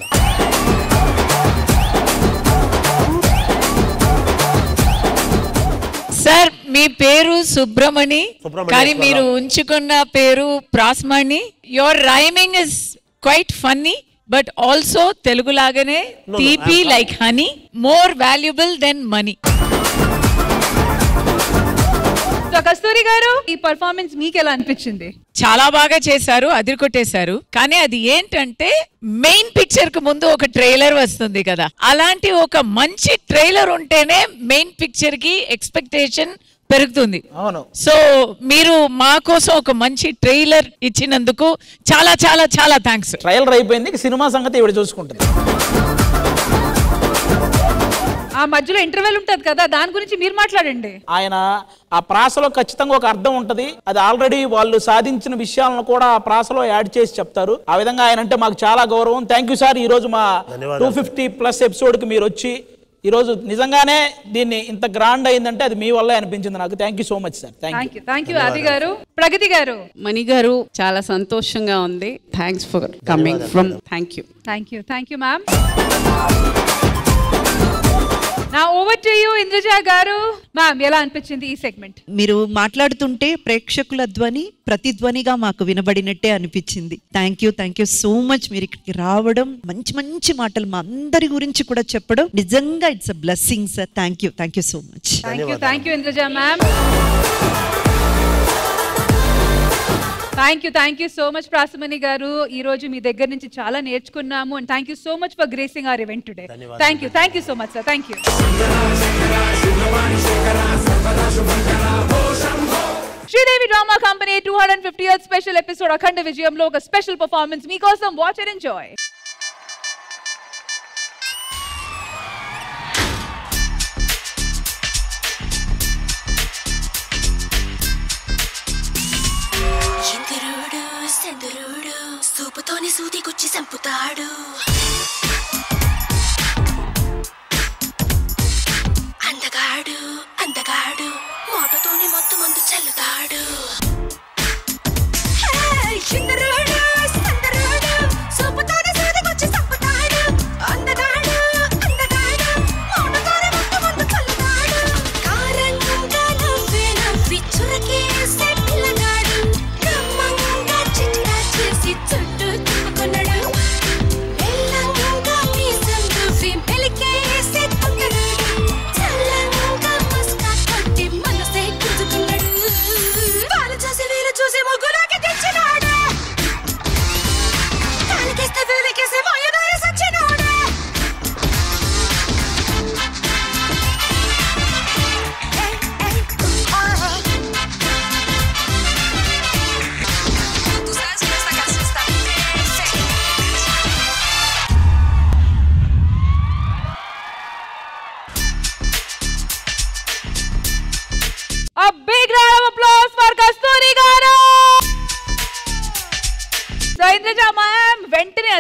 సార్ మీ పేరు సుబ్రమణి, కానీ మీరు ఉంచుకున్న పేరు Prasmani. Your rhyming is quite funny, but also తెలుగులాగానే తీపి like honey, more valuable than money. Kasturi garu, ఈ పర్ఫార్మెన్స్ మీకు ఎలా అనిపించింది? చాలా బాగా చేశారు, అదిరికొట్టేశారు. కానీ అది ఏంటంటే మెయిన్ పిక్చర్ కు ముందు ఒక ట్రైలర్ వస్తుంది కదా, అలాంటి ఒక మంచి ట్రైలర్ ఉంటేనే మెయిన్ పిక్చర్ కి ఎక్స్పెక్టేషన్ పెరుగుతుంది. అవును. సో మీరు మా కోసం ఒక మంచి ట్రైలర్ ఇచ్చినందుకు చాలా చాలా చాలా థ్యాంక్స్. ట్రైలర్ అయిపోయింది, సినిమా సంగతి ఇవిడ చూసుకుంటుంది. ఆ మధ్యలో ఇంటర్వెల్ ఉంటది కదా, దాని గురించి మీరు మాట్లాడండి. ఆయన ఆ ప్రాసలో ఖచ్చితంగా ఒక అర్థం ఉంటది. అది ఆల్రెడీ వాళ్ళు సాధించిన విషయాలను కూడా ఆ ప్రాసలో యాడ్ చేసి చెప్తారు. ఆ విధంగా ఆయన అంటే మాకు చాలా గౌరవం. Thank you sir. ఈ రోజు మా 250+ ఎపిసోడ్ కి మీరు వచ్చి ఈ రోజు నిజంగానే దీన్ని ఇంత గ్రాండ్ అయిందంటే అది మీ వల్ల అనిపించింది నాకు. Thank you so much sir. Thank you Aadi గారు. ప్రగతి గారు. మణి గారు, చాలా సంతోషంగా ఉంది. Thanks for coming from. Thank you ma'am. నా ఓవర్ టు యు ఇంద్రజ గారు. మ్యామ్, ఎలా అనిపించింది ఈ సెగ్మెంట్? మీరు మాట్లాడుతుంటే ప్రేక్షకుల ధ్వని ప్రతిధ్వనిగా మాకు వినబడినట్టే అనిపించింది. Thank you so much. మీరు ఇక్కడికి రావడం, మంచి మంచి మాటలు మా అందరి గురించి కూడా చెప్పడం, నిజంగా it's a blessing sir. Thank you so much. Thank you Indraja ma'am. Thank you so much Prasamani garu. ఈ రోజు మీ దగ్గర నుంచి చాలా నేర్చుకున్నాము. And thank you so much for gracing our event today. Thank you so much sir. Thank you. Sridevi drama company 250th special episode అఖండ విజయంలో ఒక స్పెషల్ పర్ఫార్మెన్స్ మీకోసం. Watch and enjoy. సూపుతోని సూదికొచ్చి చంపుతాడు, అందగాడు మోటతోని మొత్తం మందు చల్లుతాడు. సూపుతోని సూదికొచ్చి చంపుతాడు, అందగాడు మోటతోని మొత్తం మందు చల్లుతాడు. కారంగా నవ్వి చురకేసే పిల్లగాడు, గమ్మంగా చిట్కా చేసి చుట్టూ తిప్పుకున్నాడు. మెల్లంగా మీసం దువ్వి మెలికేసే తొంగరాడు, చల్లంగా ముస్కా కొట్టి మనసే గుంజుకున్నాడు.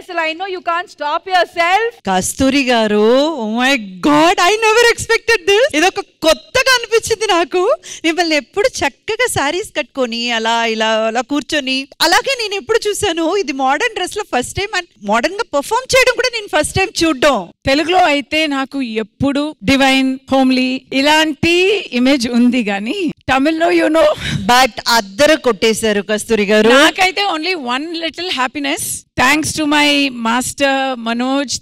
అసలు I know you can't stop yourself. Kasturi garu, oh my God, I never expected this. ఇదొక కొత్తగా అనిపించింది నాకు. మిమ్మల్ని ఎప్పుడు చక్కగా శారీస్ కట్టుకొని అలా ఇలా అలా కూర్చొని, అలాగే నేను ఎప్పుడు చూసాను ఇది మోడర్న్ డ్రెస్ లో ఫస్ట్ టైం, అండ్ మోడర్న్ గా పర్ఫామ్ చేయడం కూడా నేను ఫస్ట్ టైం చూడడం. తెలుగులో అయితే నాకు ఎప్పుడు డివైన్, హోమ్లీ ఇలాంటి ఇమేజ్ ఉంది గానీ తమిళ్లో యునో బట్ అద్దరు కొట్టేశారు కస్తూరి గారు. నాకైతే only one little happiness, thanks to my master Manoj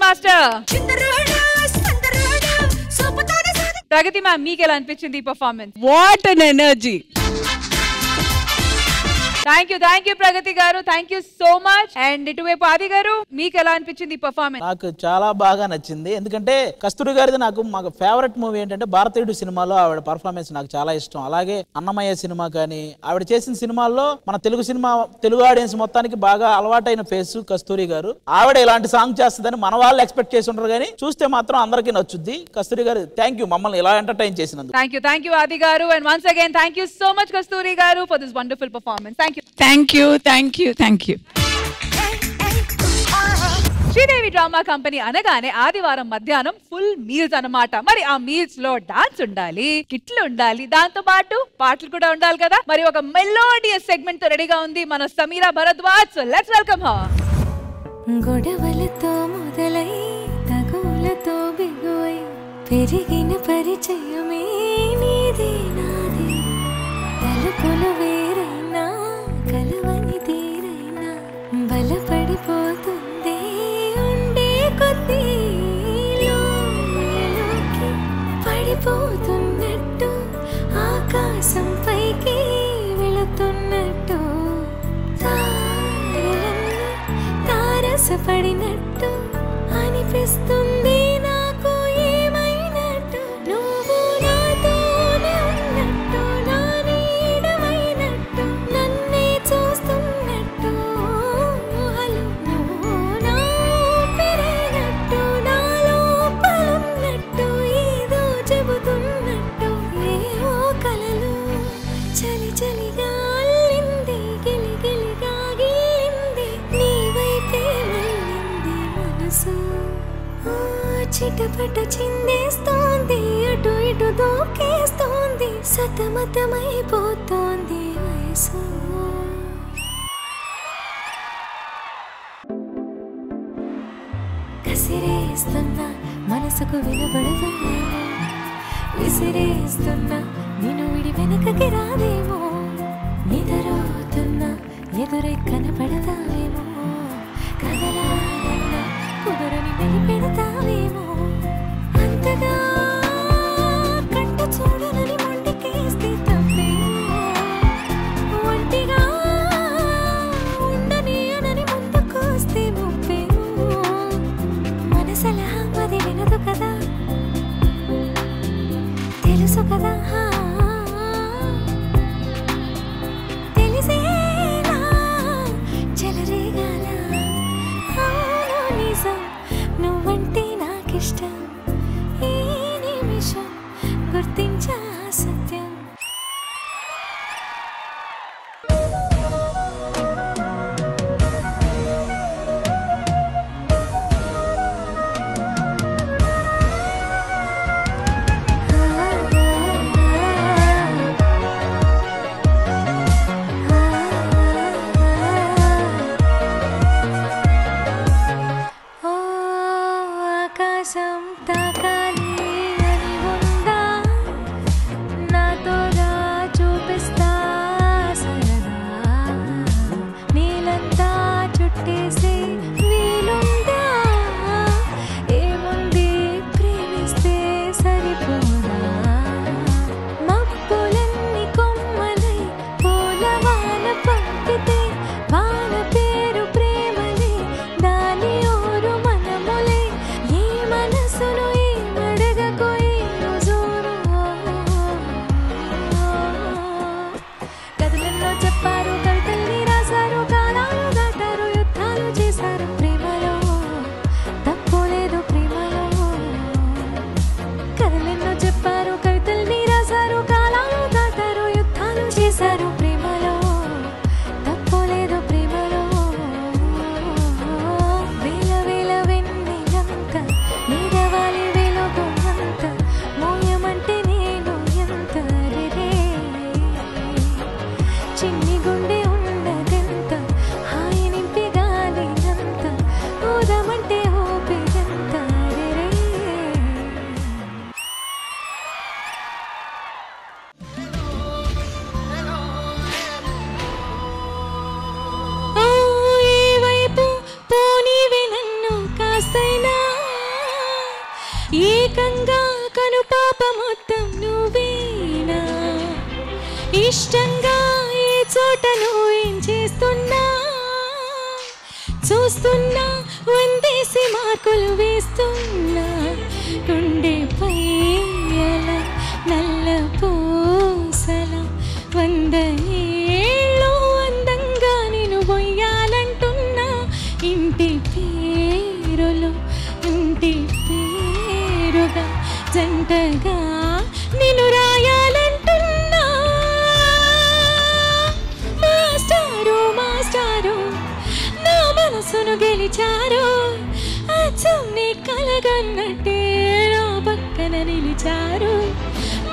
master. Pragathi ma'am, మీకు ఎలా అనిపించింది ఈ performance? What an energy. Thank you Pragathi garu, thank you so much. And ఇటువైపు ఆది గారు, మీకు ఎలా అనిపించింది ఈ పర్ఫార్మెన్స్? నాకు చాలా బాగా నచ్చింది. ఎందుకంటే కస్తూరి గారిది మాకు ఫేవరెట్ మూవీ ఏంటంటే భారతీయుడు సినిమాలో ఆవిడ పర్ఫార్మెన్స్ నాకు చాలా ఇష్టం. అలాగే అన్నమయ్య సినిమా కానీ ఆవిడ చేసిన సినిమాల్లో మన తెలుగు ఆడియన్స్ మొత్తానికి బాగా అలవాటైన ఫేస్ కస్తూరి గారు. ఆవిడ ఇలాంటి సాంగ్ చేస్తుందని మన వాళ్ళు ఎక్స్పెక్ట్ చేసి ఉండరు, కానీ చూస్తే మాత్రం అందరికీ నచ్చుద్ది. కస్తూరి గారు, థ్యాంక్ యూ మమ్మల్ని ఇలా ఎంటర్టైన్ చేసినందుకు. Thank you Aadi garu. And once again thank you so much Kasturi garu for this wonderful performance. Thank you. Sridevi drama company అనగానే ఆదివారం మధ్యాహ్నం ఫుల్ మీల్స్ అన్నమాట. మరి ఆ మీల్స్ లో డాన్స్ ఉండాలి, కిట్లు ఉండాలి, దాంతో పాటు పాటలు కూడా ఉండాలి కదా. మరి ఒక మెలోడియస్ సెగ్మెంట్ తో రెడీగా ఉంది మన Sameera Bharadwaj. So let's welcome her. గొడవలతో మొదలై తగులతో బిగువై పెరిగిన పరిచయమే నీది నాది. తలుపులు వేరైనా కలవని తీరైనా బలపడిపోతుంది ఉండే కొద్దీ. లోయలోకి పడిపోతున్నట్టు ఆకాశం పైకి వెళుతున్నట్టు తారలన్నీ తారసపడినట్టు అనిపిస్తుంది నాకు. ఏమైనట్టు నువ్వు నాతోనే ఉన్నట్టు, నా నీడమైనట్టు, నన్నే చూస్తున్నట్టు. నువ్వు నా పెరిగినట్టు, నా లోపలున్నట్టు, ఏదో చెబుతున్నట్టు. ఏవో కలలు చలి చలిగా అల్లింది, గిలి గిలిగా గిల్లింది, నీ వైపే మళ్ళింది మనసు. చిటపట చిందేస్తోంది, అటు ఇటు దూకేస్తోంది, సతమతమైపోతోంది వయసు. కసిరేస్తున్నా మనసుకు వినబడదేమో, విసిరేస్తున్నా నిన్ను విడి వెనకకి రాదేమో. నిద్రవుతున్నా ఎదురై కనపడతావేమో, కదలాలన్నా కుదరని మెలిపెడతావేమో. అంతగా కంట చూడనని మొండికేస్తే తప్పేమో, ఒంటిగా ఉండనీయనని ముందుకొస్తే ముప్పేమో. మనసలా అది వినదు కదా, తెలుసు కదా, తెలిసేలా చల చూస్తున్నా వందేసి మార్కులు వేస్తున్నా గుండెపై అలా నల్ల పూసల 100 ఏళ్ళు అందంగా నేను పోయాలంటున్నా ఇంటి పేరులో ఇంటి పేరుగా జంటగా నేను రాయాలంటున్నా మాస్టారు మాస్టారు నా మనసును గెలిచారు అచ్చం నీ కలగన్నట్టే నా పక్కన నిలిచారు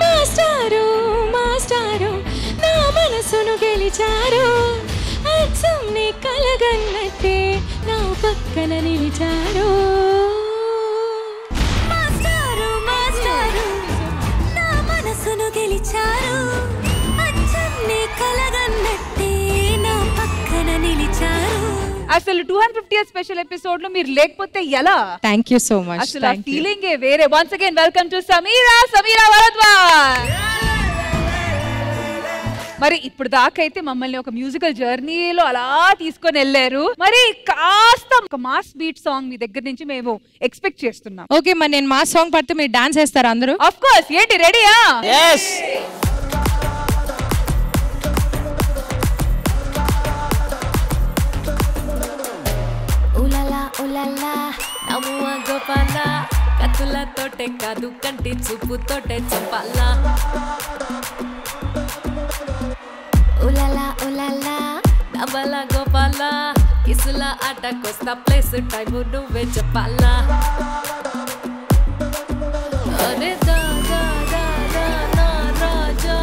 మాస్టారు మాస్టారు నా మనసును గెలిచారు అచ్చం నీ కలగన్నట్టే నా పక్కన నిలిచారు మాస్టారు మాస్టారు నా మనసును గెలిచారు అచ్చం నీ కలగన్నట్టే నా పక్కన నిలిచారు. అసలు 250th స్పెషల్ ఎపిసోడ్ లో మీరు లేకపోతే ఎలా? Thank you so much. అసలు ఆ ఫీలింగ్ వేరే. Once again welcome to Sameera Bharadwaj. మరి ఇప్పుడు దాకైతే మమ్మల్ని ఒక మ్యూజికల్ జర్నీలో అలా తీసుకొని వెళ్ళారు. మరి కాస్త ఒక మాస్ బీట్ సాంగ్ మీ దగ్గర నుంచి మేము ఎక్స్పెక్ట్ చేస్తున్నాం. ఓకే, మరి నేను మాస్ సాంగ్ పడితే మీరు డాన్స్ చేస్తారా అందరూ? Of course. ఏంటి రెడీయా? yes. ఉలలా ఉలలా నమ్మువ గోపాల కత్తులతోటే కాదు కంటి చూపుతోటే చంపాలా ఉలలా ఉలలా నవల గోపాల కిసుల ఆటకొస్తా ప్లేస్ టైము నువ్వే చెప్పాలా అరే దా దా దా దా నా రాజా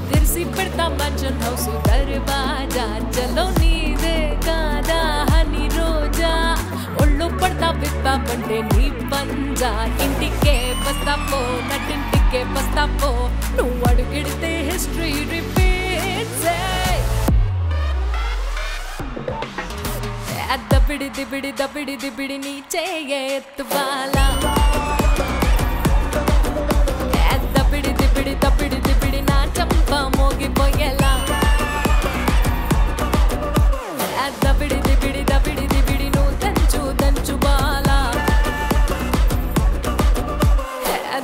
తెరిసి పెడతా మంచం హౌస్ దర్వాజా చలో నీదే కాదా హని రోజా ఒళ్ళు పడతా విప్పా పంటే నీ పంజా ఇంటికే బస్తాపో నటింటికే బస్తాపో నువ్వు అడుగిడితే హిస్టరీ రిపీట్స్ దబిడి దిబిడి దబిడి దిబిడి నీ చేయ ఎత్తువాలా దబిడి దిబిడి దబిడి దిబిడి నా చంప మోగిపోయేలా దబిడి దిబిడి దబిడి దిబిడి నువ్వు దంచు దంచు బాలా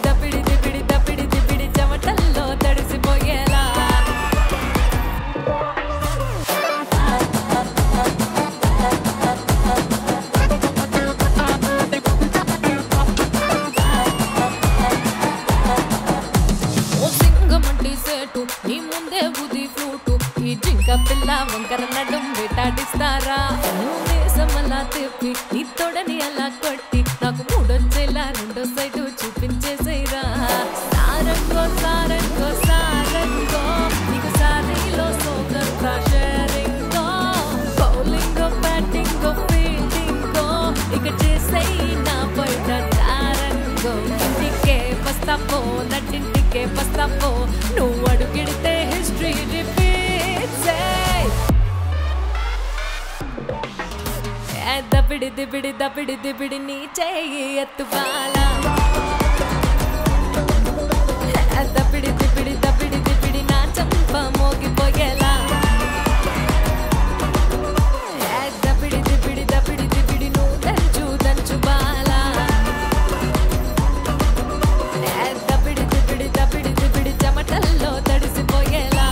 దబిడి దిబిడి దబిడి దిబిడి చెమటల్లో తడిసిపోయేలా నీ ముందే ఉది ఫ్లూటు ఈ జింక పిల్ల వంకర నడుం వేటాడిస్తారా నువ్వు దేశమలా తిప్పి నీ తోడని అలా కొట్టి నాకు మూడొచ్చేలా రెండో సైడు చూపించేసేరా సారంగో సారంగో సారంగో నీకు సారీలో సోగంతా షేరింగో బౌలింగో బ్యాటింగో ఫీల్డింగో ఇక చేసేయి నా బయట సారంగో ఇంటికే వస్తాపో నటింటికే వస్తాపో నువ్వు అడుగిడితే హిస్టరీ రిపీట్స్ దబిడి దిబిడి దబిడి దిబిడి నీ చేయి ఎత్తువాలా దబిడి దిబిడి దబిడి దిబిడి నా చంప మోగిపోయేలా దబిడి దిబిడి దబిడి దిబిడి నువ్వు దంచు దంచు బాలా దబిడి దిబిడి దబిడి దిబిడి చెమటల్లో తడిసిపోయేలా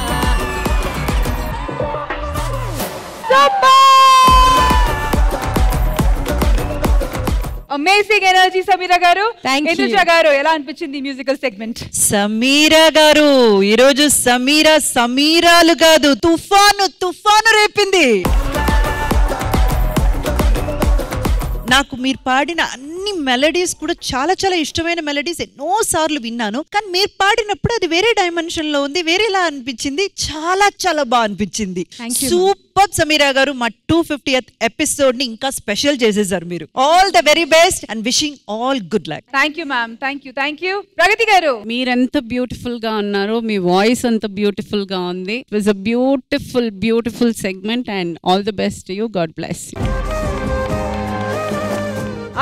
అమేజింగ్ ఎనర్జీ సమీరా గారు. ఇంద్రజ గారు ఎలా అనిపించింది మ్యూజికల్ సెగ్మెంట్? సమీరా గారు ఈరోజు సమీరాలు కాదు తుఫాను రేపింది. నాకు మీరు పాడిన అన్ని మెలడీస్ కూడా చాలా చాలా ఇష్టమైన మెలడీస్ ఎన్నో సార్లు విన్నాను. కానీ మీరు పాడినప్పుడు అది వేరే డైమెన్షన్ లో ఉంది, వేరేలా అనిపించింది. చాలా చాలా బాగా అనిపించింది. సూపర్ సమీరా గారు. మా 250th ఎపిసోడ్ ని ఇంకా స్పెషల్ చేసేసారు మీరు. All the very best and wishing all good luck. Thank you ma'am. Thank you. Pragathi garu, మీరెంత బ్యూటిఫుల్ గా ఉన్నారు, మీ వాయిస్ అంత బ్యూటిఫుల్ గా ఉంది. It was a beautiful segment and all the best you. God bless you.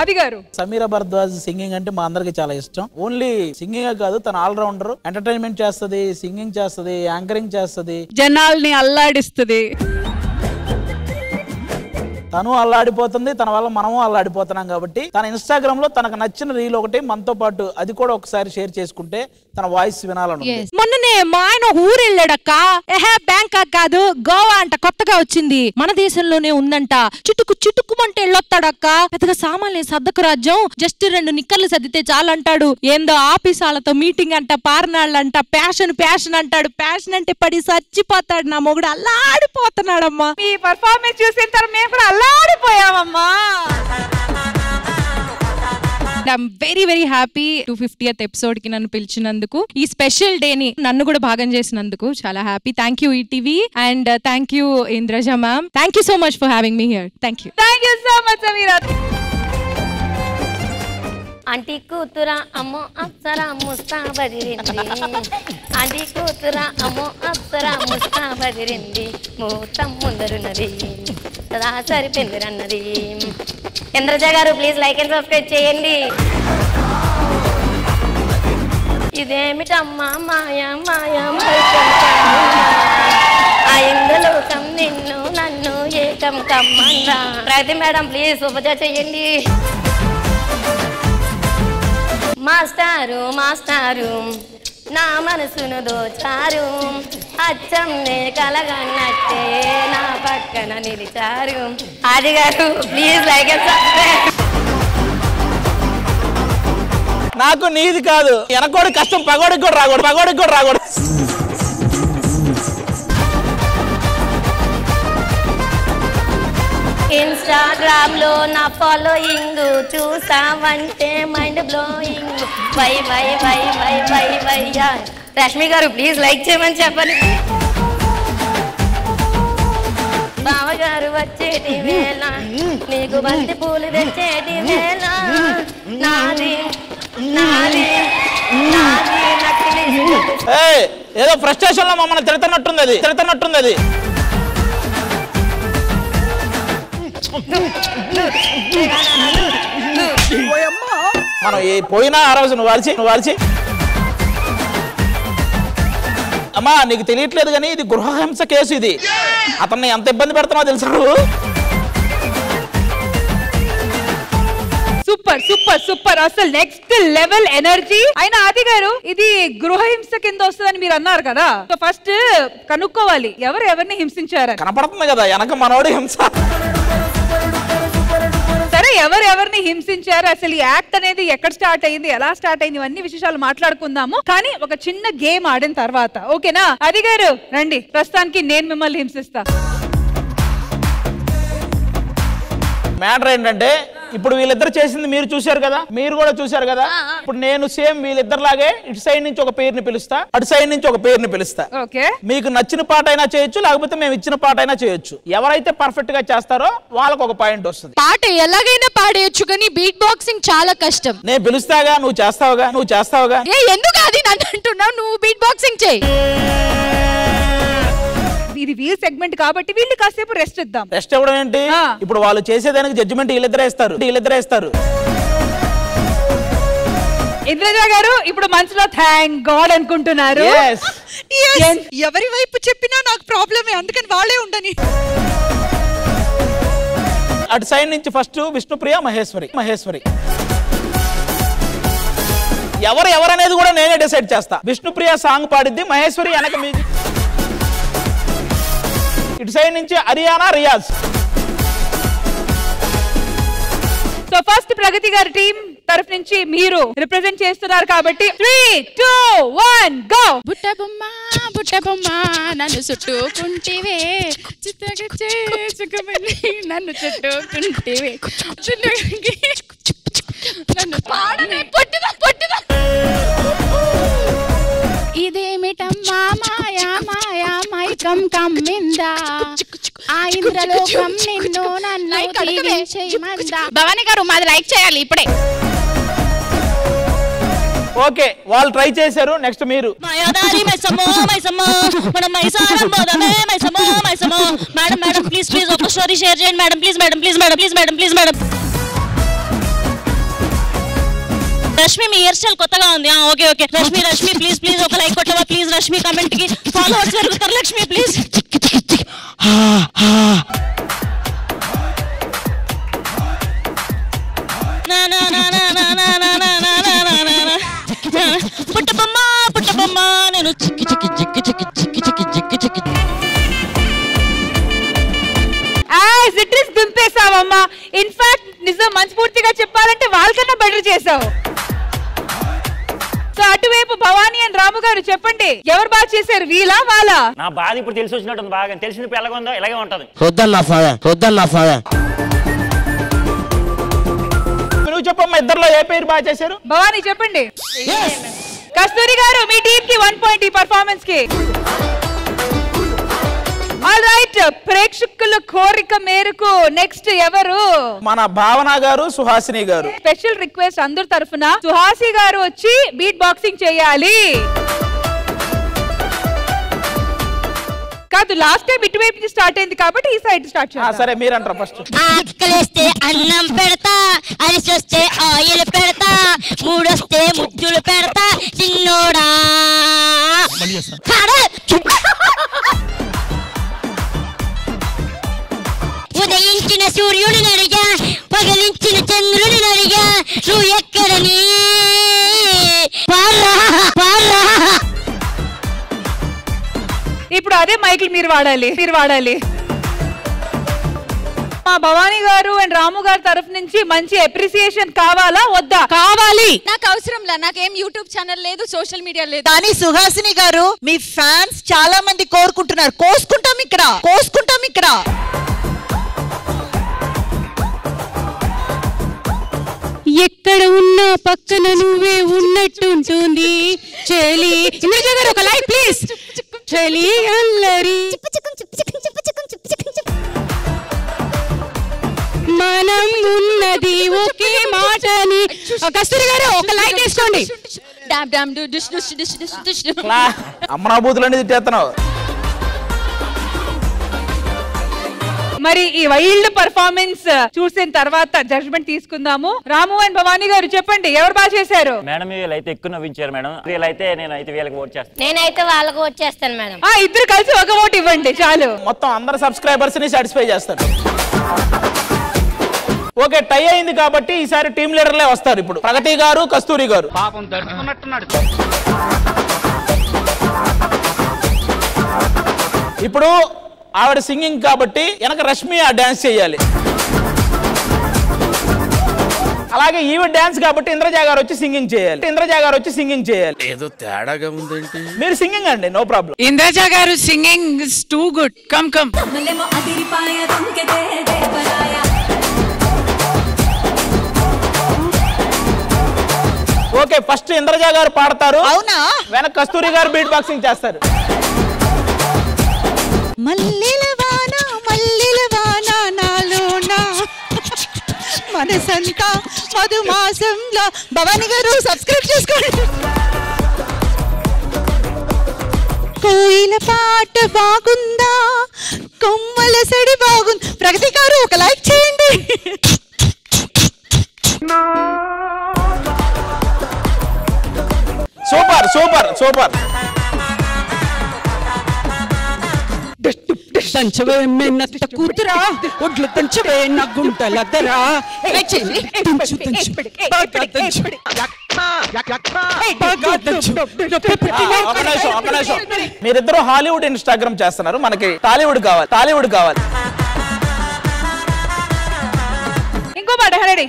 Aadi గారు, Sameera Bharadwaj singing అంటే మా అందరికి చాలా ఇష్టం. ఓన్లీ సింగింగ్ కాదు, తన ఆల్రౌండర్. ఎంటర్టైన్మెంట్ చేస్తుంది, సింగింగ్ చేస్తుంది, యాంకరింగ్ చేస్తుంది, జనాల్ని అల్లాడిస్తుంది. తను అల్లాడిపోతుంది, తన వల్ల మనము అల్లాడిపోతున్నాం. కాబట్టి తన ఇన్స్టాగ్రామ్ లో తనకు నచ్చిన రీల్ ఒకటి మనతో పాటు అది కూడా ఒకసారి షేర్ చేసుకుంటే తన వాయిస్ వినాలని. మొన్ననే మా ఆయన ఊరు వెళ్ళాడక్క. బ్యాంకాక్ కాదు గోవా అంట, కొత్తగా వచ్చింది, మన దేశంలోనే ఉందంట. చుట్టుకుమంటే వెళ్ళొస్తాడక్క. పెద్దగా సామాన్లు సర్దకు రాజ్యం, జస్ట్ 2 నిక్కర్లు సర్దితే చాలు అంటాడు. ఏందో ఆఫీసాలతో మీటింగ్ అంట, పార్నాళ్ళంట, ప్యాషన్ అంటాడు. ప్యాషన్ అంటే పడి చచ్చిపోతాడు నా మొగుడు. అల్లాడిపోతున్నాడమ్మా. మీ పర్ఫార్మెన్స్ చూసిన తర్వాత మేము కూడా అల్లాడిపోయామమ్మా. I'm very happy 250th episode కి నన్ను పిలిచినందుకు, ఈ స్పెషల్ డే ని నన్ను కూడా భాగం చేసినందుకు చాలా happy. Thank you ETV and thank you Indraja ma'am. Thank you so much for having me here. Thank you so much Sameera. Aunty కూతురా అమ్మో అప్సరా ముస్తా బదిరింది, ఆంటీ కూతురా అమ్మో అప్సరా ముస్తా బదిరింది, మూతం ముందరున్నది సదా సరిపోయిందిరన్నది. ఇంద్రజ గారు ప్లీజ్ లైక్ అండ్ సబ్స్క్రైబ్ చేయండి. ఇదేమిటమ్మా మాయా మాయా ఆ ఇందులోకం నిన్ను నన్ను ఏకం కమ్మన్నా. ప్రగతి మేడం ప్లీజ్ ఉపజ చేయండి. మాస్టారు నా మనసును దోచారు, అచ్చంనే కలగన్నట్టే నా పక్కన నిలిచారు. ఆది గారు ప్లీజ్ లైక్ అండ్ సబ్స్క్రైబ్. నాకు నీది కాదు, వెనకోడి కష్టం పగోడికి కూడా రాకూడదు. ఇన్స్టాగ్రామ్ లో నా ఫాలోయింగ్ చూసావంటే mind blowing. Why why why why why why Rashmi garu please like చేయమని చెప్పండి. బావగారు వచ్చేటి వేళ నీకు బంతి పూలు తెచ్చేటి వేళ నాది నాది నాది నకిలీ. ఏదో ఫ్రస్ట్రేషన్ లో మమ్మల్ని తిడుతున్నట్టుంది అది. మనం పోయినా ఆ రోజు నువ్వు వాల్చి అమ్మా నీకు తెలియట్లేదు కానీ ఇది గృహహింస కేసు. ఇది అతన్ని ఎంత ఇబ్బంది పెడుతున్నావు తెలుసా నువ్వు? సూపర్ అసలు నెక్స్ట్ లెవెల్ ఎనర్జీ. అయినా ఆది గారు ఇది గృహహింస కింద వస్తుందని మీరు అన్నారు కదా, సో ఫస్ట్ కనుక్కోవాలి ఎవరిని హింసించారని. కనపడుతుంది కదా వెనక మనోడి హింస. సరే ఎవరిని హింసించారు, అసలు ఈ యాక్ట్ అనేది ఎక్కడ స్టార్ట్ అయింది, ఎలా స్టార్ట్ అయింది, ఇవన్నీ విషయాలు మాట్లాడుకుందాము. కానీ ఒక చిన్న గేమ్ ఆడిన తర్వాత ఓకేనా? ఆది గారు రండి, ప్రస్తుతానికి నేను మిమ్మల్ని హింసిస్తా. మ్యాటర్ ఏంటంటే ఇప్పుడు వీళ్ళిద్దరు చేసింది మీరు చూశారు కదా, మీరు కూడా చూశారు కదా. ఇప్పుడు నేను సేమ్ వీళ్ళిద్దరులాగే ఇటు సైడ్ నుంచి ఒక పేరుని పిలుస్తా, అటు సైడ్ నుంచి ఒక పేరుని పిలుస్తా. మీకు నచ్చిన పాట అయినా చేయొచ్చు, లేకపోతే మేము ఇచ్చిన పాట అయినా చేయొచ్చు. ఎవరైతే పర్ఫెక్ట్ గా చేస్తారో వాళ్ళకి ఒక పాయింట్ వస్తుంది. పాట ఎలాగైనా పాడేయచ్చు కానీ బీట్ బాక్సింగ్ చాలా కష్టం. నేను పిలుస్తాగా, నువ్వు చేస్తావుగా. ఎందుకు అది నన్ను అంటున్నావు? నువ్వు బీట్ బాక్సింగ్ చేయి. ఇది వీల్ సెగ్మెంట్ కాబట్టి వీళ్ళు కాసేపు రెస్ట్ ఇద్దాం. రెస్ట్ ఇవ్వడం ఏంటి? ఇప్పుడు వాళ్ళు చేసేదానికి జడ్జిమెంట్ వీళ్ళిద్దరే ఇస్తారు. ఇంద్రజ గారు ఇప్పుడు మనసులో థ్యాంక్ గాడ్ అనుకుంటున్నారు. ఎవరి వైపు చెప్పినా నాకు ప్రాబ్లమే, అందుకని వాళ్ళే ఉండని. అటు సైడ్ నుంచి ఫస్ట్ విష్ణుప్రియ, మహేశ్వరి. ఎవరనేది కూడా నేనే డిసైడ్ చేస్తా. విష్ణుప్రియ సాంగ్ పాడిద్ది, మహేశ్వరి వెనక మ్యూజిక్. ఇటు సైడ్ నుంచి హరియానా, రియాజ్. సో ఫస్ట్ ప్రగతి గారి టీం తరఫు నుంచి మీరు రిప్రజెంట్ చేస్తున్నారు కాబట్టి 3, 2, 1 గో. బుట్ట బొమ్మ నన్ను చుట్టుకుంటేవే, నన్ను చుట్టుకుంటేవే, నన్ను పాడనే పొట్టుదా. ఇదేమిటమ్మా మాయా మైకం కమ్మిందా, ఆ ఇంద్రలోకం నిన్ను నన్ను దీవించేయమందా. భవానీ గారు మాది లైక్ చేయాలి ఇప్పుడే. ఓకే, వాళ్ళు ట్రై చేశారు. నెక్స్ట్ మీరు. మేడం ప్లీజ్ ఒక స్టోరీ షేర్ చేయండి madam. Please. Rashmi me hair style కొత్తగా ఉంది. ఓకే రష్మి ప్లీజ్ ఒక లైక్ కొట్టవా ప్లీజ్. రష్మి కమెంట్ కి ఫాలోవర్స్ పెరుగుతారు. లక్ష్మి ప్లీజ్. అమ్మా. ఇన్ఫాక్ట్ నిజం మనస్ఫూర్తిగా చెప్పాలంటే వాళ్ళకన్నా బెటర్ చేసావు. సో అటువైపు భవానీ అండ్ రాము గారు చెప్పండి, ఎవరు బాగా చేశారు, వీళ్ళా వాళ్ళా? నా బాధ ఇప్పుడు తెలిసి వచ్చినట్టు బాగా తెలిసింది. ఇప్పుడు ఎలాగ ఉందో ఇలాగే ఉంటది. నువ్వు చెప్పమ్మా, ఇద్దరులో ఏ పేరు బాగా చేశారు? భవానీ చెప్పండి. కస్తూరి గారు మీ టీమ్ కి 1 పాయింట్ ఈ పర్ఫార్మెన్స్ కి. ఆల్ రైట్, ప్రేక్షకుల కోరిక మేరకు నెక్స్ట్ ఎవరు? మన భావన గారు, సుహాసిని గారు. స్పెషల్ రిక్వెస్ట్ అందరి తరఫున సుహాసి గారు వచ్చి బీట్ బాక్సింగ్ చేయాలి. కాదు, లాస్ట్ టైం ఇటువైపు నుంచి స్టార్ట్ అయింది కాబట్టి ఈ సైడ్ స్టార్ట్ చేయాలి. సరే మీరంటారు ఫస్ట్. ఆకలిస్తే అన్నం పెడతా, అరిసొస్తే ఆయిల్ పెడతా, మూడొస్తే ముద్దులు పెడతా చిన్నోడా. ఉదయించిన సూర్యుడిని అడిగా, పగలించిన చంద్రుడిని అడిగా, నువ్వు ఎక్కడని ఇప్పుడు అదే మైకిల్ మీరు వాడాలి. మా భవానీ గారు అండ్ రాము గారి తరఫు నుంచి మంచి అప్రిసియేషన్ కావాలా వద్దా? కావాలి. నాకు అవసరంలా, నాకేం యూట్యూబ్ ఛానల్ లేదు, సోషల్ మీడియా లేదు. కానీ సుహాసిని గారు, మీ ఫ్యాన్స్ చాలా మంది కోరుకుంటున్నారు, కోసుకుంటాం ఇక్కడ. ఎక్కడ ఉన్నా పక్కన నువ్వే ఉన్నట్టుంటుంది చెలి. ఇంద్రజ గారు ఒక లైక్ ప్లీజ్. చెలి అల్లరి మనం ఉన్నది ఒకే మాటని. కస్తూరి గారు ఒక లైక్ వేసుకోండి. అమ్మనాభూతులన్నీ తిట్టేస్తున్నావు. మరి ఈ వైల్డ్ పర్ఫార్మెన్స్ చూసిన తర్వాత జడ్జ్మెంట్ తీసుకుందాము. రాము అండ్ భవానీ గారు చెప్పండి, ఎవరు బాగా చేశారు? మేడం వీళ్ళైతే ఎక్కువ నవ్వించారు మేడం. వీళ్ళైతే నేనైతే వీళ్ళకి ఓట్ చేస్తాను. నేనైతే వాళ్ళకు ఓట్ చేస్తాను మేడం. ఇద్దరు కలిసి ఒక ఓట్ ఇవ్వండి చాలు. మొత్తం అందరు సబ్స్క్రైబర్స్ ని సాటిస్ఫై చేస్తారు. ఓకే, టై అయింది కాబట్టి ఈసారి టీమ్ లీడర్లే వస్తారు. ఇప్పుడు ప్రగతి గారు, కస్తూరి గారు. పాపం దడుచుకున్నట్టున్నాడు. ఇప్పుడు ఆవిడ సింగింగ్ కాబట్టి వెనక రష్మి ఆ డాన్స్ చేయాలి. అలాగే ఈవిడ డాన్స్ కాబట్టి ఇంద్రజ గారు వచ్చి సింగింగ్ చేయాలి. ఏదో తేడాగా ఉందేంటి? మీరు సింగింగ్ అండి, no problem. Indraja garu singing is too good. Come okay, first Indraja garu పాడతారు. అవునా? వెనక కస్తూరి గారు బీట్ బాక్సింగ్ చేస్తారు. మల్లెలవాన నాలోనా మనసంతా మధుమాసంలో. భవానీ గారు సబ్స్క్రైబ్ చేసుకోండి. కోయిల పాట బాగుందా, కొమ్మల సడి బాగుంది. ప్రగతి గారు ఒక లైక్ చేయండి. సూపర్. దంచవే మెన్నత్త కూతురా, ఒడ్లు దంచవే నా గుంటలద్దరా. మీరిద్దరు హాలీవుడ్ ఇన్స్టాగ్రామ్ చేస్తున్నారు, మనకి టాలీవుడ్ కావాలి. ఇంకో పాట రెడీ.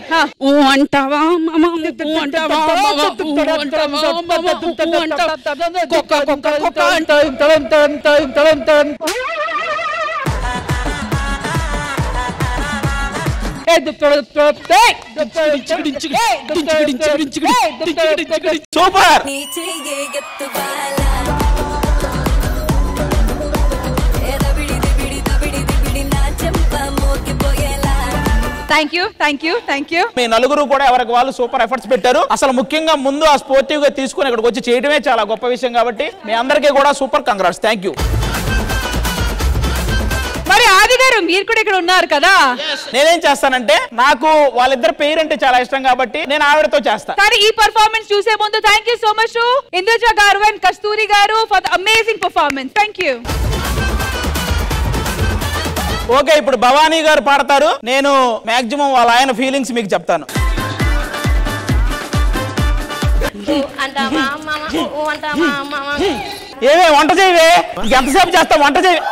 ఊ అంటావా మామ, ఊ అంటావా మామ, ఊ అంటావా మామ, ఊ అంటావా సూపర్. Thank you. మీ నలుగురు కూడా ఎవరికి వాళ్ళు సూపర్ ఎఫర్ట్స్ పెట్టారు. అసలు ముఖ్యంగా ముందు ఆ స్పోర్టివ్ గా తీసుకుని ఇక్కడికి వచ్చి చేయడమే చాలా గొప్ప విషయం. కాబట్టి మీ అందరికీ కూడా సూపర్ కంగ్రాట్స్. Thank you. మరి ఆది గారు, మీరు కూడా ఇక్కడ ఉన్నారు కదా. నేనేం చేస్తానంటే, నాకు వాళ్ళిద్దరు పేరు అంటే చాలా ఇష్టం కాబట్టి నేను ఆవిడతో చేస్తాను. కానీ ఈ పర్ఫార్మెన్స్ చూసే ముందు thank you so much Indraja garu and Kasturi garu for the amazing performance. Thank you. Okay, ఇప్పుడు భవానీ గారు పాడతారు. నేను మాక్సిమం వాళ్ళ ఆయన ఫీలింగ్స్ మీకు చెప్తాను. ఏవే వంట చేయవే, ఎంతసేపు చేస్తావు వంట చేయవే.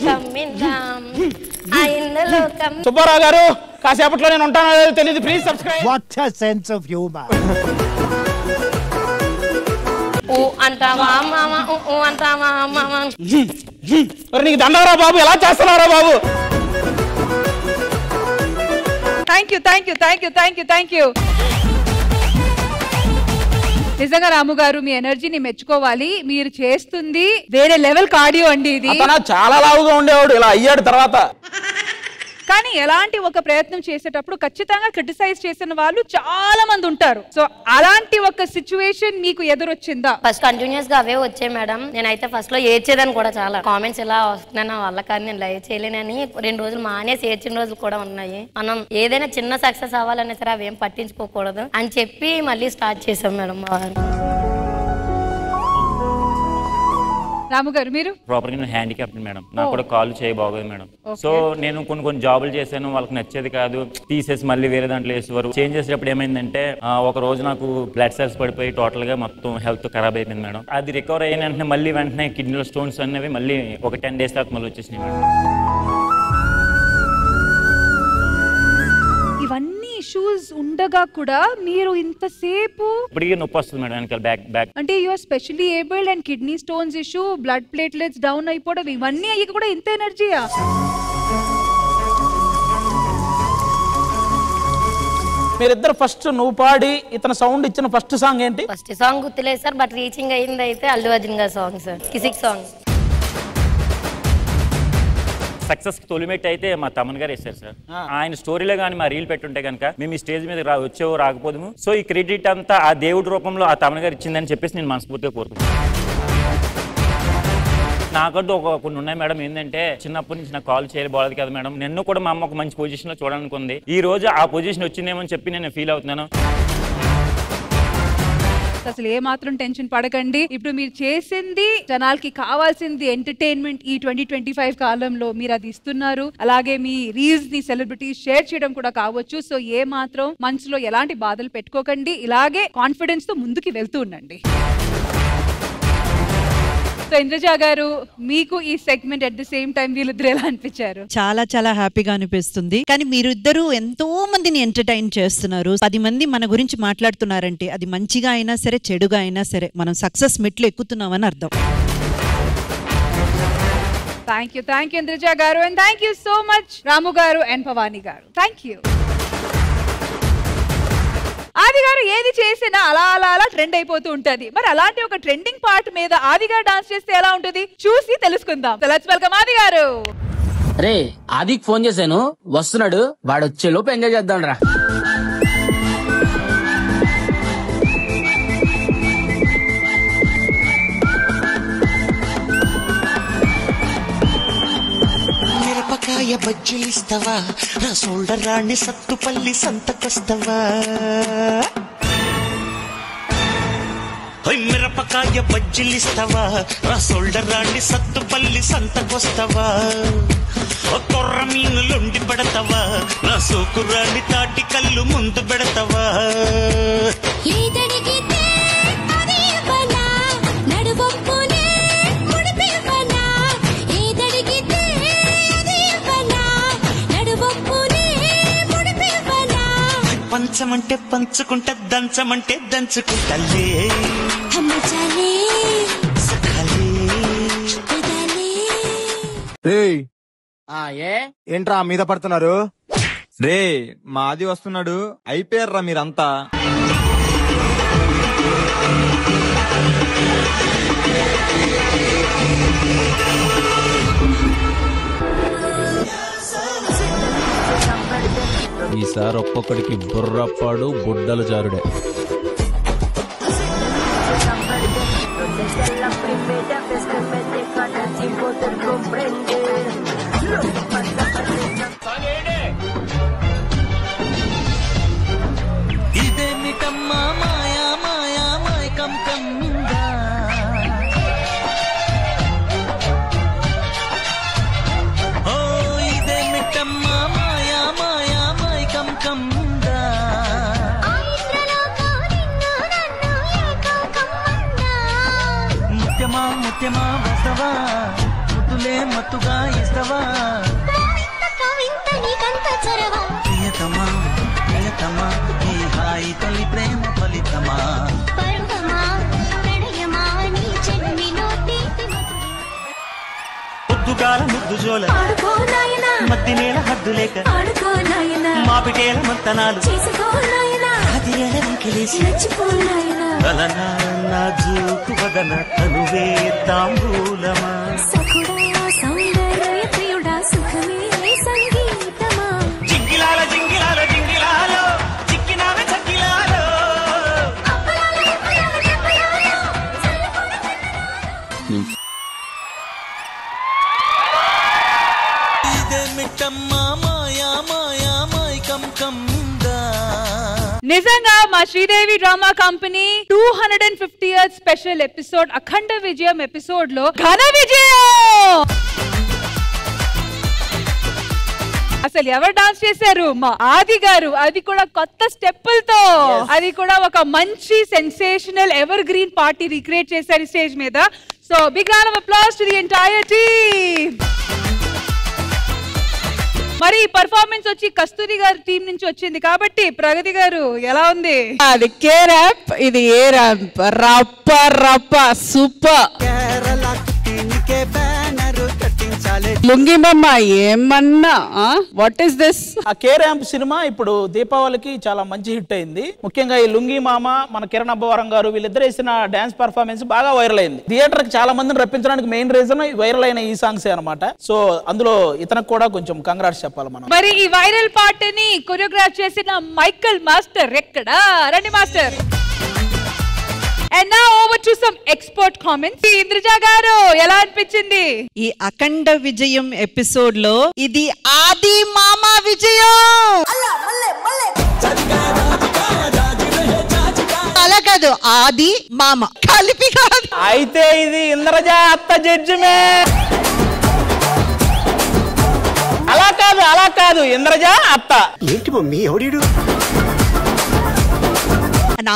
కమ్మిందాం ఆ ఇందులో సుబ్బారావు గారు కాసేపట్లో నేను ఉంటానో లేదో తెలియదు, please subscribe. What a sense of humour. ఊ అంటావా మామ, ఊ అంటావా మామ. నీకు దండవరా బాబు, ఎలా చేస్తున్నారా బాబు? Thank you thank you thank you thank you thank you. నిజంగా రాము గారు మీ ఎనర్జీని మెచ్చుకోవాలి. మీరు చేస్తుంది వేరే లెవెల్ కార్డియో అండి ఇది. చాలా లావుగా ఉండేవాడు, ఇలా అయ్యాడు తర్వాత. కానీ ఎలాంటి ఒక ప్రయత్నం చేసేటప్పుడు ఖచ్చితంగా క్రిటిసైజ్ చేసిన వాళ్ళు చాలా మంది ఉంటారు. సో అలాంటి ఒక సిచ్యువేషన్ మీకు ఎదురొచ్చిందా? ఫస్ట్ కంటిన్యూస్ గా అవే వచ్చాయి మేడం. నేనైతే ఫస్ట్ లో ఏడ్చేదాన్ని కూడా, చాలా కామెంట్స్ ఇలా వస్తున్నాయి నా వల్ల, కానీ నేను లైవ్ చేయలేనని 2 రోజులు మానేసి ఏడ్చిన రోజులు కూడా ఉన్నాయి. మనం ఏదైనా చిన్న సక్సెస్ అవ్వాలనే సరే అవేం పట్టించుకోకూడదు అని చెప్పి మళ్ళీ స్టార్ట్ చేసాం మేడం మా వారు. రాము గారు మీరు ప్రాపర్గా నేను హ్యాండిక్యాప్ట్ మేడం, నాకు కూడా కాళ్ళు చేయ బాగోదు మేడం. సో నేను కొన్ని జాబులు చేశాను, వాళ్ళకి నచ్చేది కాదు, తీసేసి మళ్ళీ వేరే దాంట్లో వేసేవారు. చేంజ్ చేసేటప్పుడు ఏమైందంటే ఒక రోజు నాకు బ్లడ్ సెల్స్ పడిపోయి టోటల్ గా మొత్తం హెల్త్ ఖరాబ్ అయిపోయింది మేడం. అది రికవర్ అయిన వెంటనే మళ్ళీ కిడ్నీలో స్టోన్స్ అనేవి మళ్ళీ ఒక 10 days తర్వాత మళ్ళీ వచ్చేసినాయి మేడం. ఇవన్నీ ఇష్యూస్ ఉండగా కూడా మీరు ఇంతసేపు ఇప్పటికీ నొప్పి వస్తుంది మేడం వెనకాల బ్యాక్. అంటే you are specially abled and kidney stones issue, blood platelets down అయిపోవడం, ఇవన్నీ అయ్యి కూడా ఇంత ఎనర్జీయా? మీరిద్దరు ఫస్ట్ నువ్వు పాడి ఇతను సౌండ్ ఇచ్చిన ఫస్ట్ సాంగ్ ఏంటి? ఫస్ట్ సాంగ్ గుర్తులేదు సార్, బట్ రీచింగ్ అయింది అయితే అల్లు అర్జున్ గారి song sir, Kissik song. Success తొలిమెట్ అయితే మా తమన్ గారు వేశారు సార్. ఆయన స్టోరీలో కానీ మా రీల్ పెట్టుంటే కనుక మేము ఈ స్టేజ్ మీద వచ్చేవో రాకపోదుము. సో ఈ క్రెడిట్ అంతా ఆ దేవుడి రూపంలో ఆ తమన్ గారు ఇచ్చిందని చెప్పేసి నేను మనస్ఫూర్తిగా కోరుకుంటున్నాను. నాకంటూ కొన్ని ఉన్నాయి మేడం. ఏంటంటే చిన్నప్పటి నుంచి నాకు కాల్ చేయలేదు బాగలేదు కదా మేడం, నన్ను కూడా మా అమ్మ ఒక మంచి పొజిషన్ లో చూడాలనుకుంది. ఈ రోజు ఆ పొజిషన్ వచ్చిందేమో అని చెప్పి నేను ఫీల్ అవుతున్నాను. అసలు ఏ మాత్రం టెన్షన్ పడకండి. ఇప్పుడు మీరు చేసింది జనాలకి కావాల్సింది ఎంటర్టైన్మెంట్. ఈ 2025 కాలంలో మీరు అది ఇస్తున్నారు. అలాగే మీ రీల్స్ ని సెలబ్రిటీస్ షేర్ చేయడం కూడా కావచ్చు. సో ఏ మాత్రం మనసులో ఎలాంటి బాధలు పెట్టుకోకండి, ఇలాగే కాన్ఫిడెన్స్ తో ముందుకి వెళ్తూ ఉండండి. సో ఇంద్రజ గారు, మీకు ఈ segment at the same time వీళ్ళిద్దరు ఎలా అనిపించారు? చాలా చాలా హ్యాపీగా అనిపిస్తుంది. కానీ మీరిద్దరూ ఎంతో మందిని ఎంటర్టైన్ చేస్తున్నారు. 10 మంది మన గురించి మాట్లాడుతున్నారంటే అది మంచిగా అయినా సరే చెడుగా అయినా సరే మనం సక్సెస్ మెట్లు ఎక్కుతున్నామని అర్థం. Thank you Indraja garu, and thank you so much Ramu garu and Bhavani garu. Thank you. Aadi garu ఏది చేసినా అలా అలా అలా ట్రెండ్ అయిపోతూ ఉంటది. మరి అలాంటి ఒక ట్రెండింగ్ పార్ట్ మీద ఆది గారు డాన్స్ చేస్తే ఎలా ఉంటది చూసి తెలుసుకుందాం. లెట్స్ వెల్కమ్ ఆది గారు. రే ఆదికి ఫోన్ చేశాను, వస్తున్నాడు, వాడు వచ్చే లోపు ఎంజాయ్ చేద్దాం రా. మిరపకాయ బజ్జీలిస్తావా, నా సోల్డర్ రాణి సత్తుపల్లి సంతకొస్తావా. మిరపకాయ బజ్జీలిస్తావా, నా సోల్డర్ రాణి సత్తుపల్లి సంతకొస్తావా. కొర్ర మీనులుండి పెడతావా, నా సోకురాణి తాటి కళ్ళు ముందు పెడతావా. పంచమంటే పంచుకుంటా, దంచమంటే దంచుకుంటలే. ఏంట్రా మీద పడుతున్నారు? రే మాది వస్తున్నాడు, అయిపోయారా మీరంతా. ఈసారి ఒక్కొక్కడికి బుర్రప్పాడు బుడ్డలు జారుడే. ఇదేమిటమ్మా మాయా మాయా మాయకం కమ్మిందా. ఓ ఇదేమిటమ్మా మాయా మాయా మాయకం కమ్మిందా. ముత్యమా ముత్యమా వస్తవా, ముద్దు మత్తులే మత్తుగా ఇస్తవా ప్రియతమా ప్రియతమా ఈ హాయి తొలి ప్రేమ ఫలితమా ముద్దుగాల ముద్దు జోల మద్ది నేల హద్దు లేక మాపిటేల మంతనాలు అదిరేల వెంకలేసి కలనా నాజూకు వదన తనువే తాంబూలమా జింగిలాల జింగిలాల జింగిలాలో చిక్కినాల చక్కిలాలో ఇదేమిటమ్మా మాయా మాయా మైకం కందా. నిజంగా మా Sridevi drama company 250th special episode అఖండ విజయం ఎపిసోడ్ లో ఘన విజయం. అసలు ఎవరు డాన్స్ చేశారు? మా ఆది గారు, అది కూడా కొత్త స్టెప్పులతో. అది కూడా ఒక మంచి sensational evergreen party recreate చేశారు స్టేజ్ మీద. So big round of applause to the entire team. మరి ఈ పర్ఫార్మెన్స్ వచ్చి కస్తూరి గారి టీం నుంచి వచ్చింది కాబట్టి ప్రగతి గారు ఎలా ఉంది? అది కే ర్యాంప్, ఇది ఏ ర్యాంప్. రప్ప రప్ప సూపర్. లుంగి మమ్మ ఏమన్నా వాట్ ఇస్ దిస్? ఆ కే ర్యాంప్ సినిమా ఇప్పుడు దీపావళికి చాలా మంచి హిట్ అయింది. ముఖ్యంగా ఈ లుంగి మామ, మన కిరణ్ అబ్బవరం గారు వీళ్ళిద్దరు వేసిన డాన్స్ పర్ఫార్మెన్స్ బాగా వైరల్ అయింది. థియేటర్ కి చాలా మందిని రప్పించడానికి మెయిన్ రీజన్ వైరల్ అయిన ఈ సాంగ్స్ అనమాట. సో అందులో ఇతనికి కూడా కొంచెం కంగ్రాట్స్ చెప్పాలి మనం. మరి ఈ వైరల్ పార్ట్ ని కొరియోగ్రాఫ్ చేసిన మైకల్ మాస్టర్ ఎక్కడా? రండి master. And now over to some expert comments. Indraja గారు ఎలా అనిపించింది? ఈ అఖండ విజయం ఎపిసోడ్ లో ఇది ఆది మామ విజయం. అలా కాదు, ఆది మామ కలిపి కాదు. అయితే ఇది ఇంద్రజ అత్త జడ్జిమే. అలా కాదు ఇంద్రజ అత్త. ఏంటి మమ్మీ ఎవడీడు?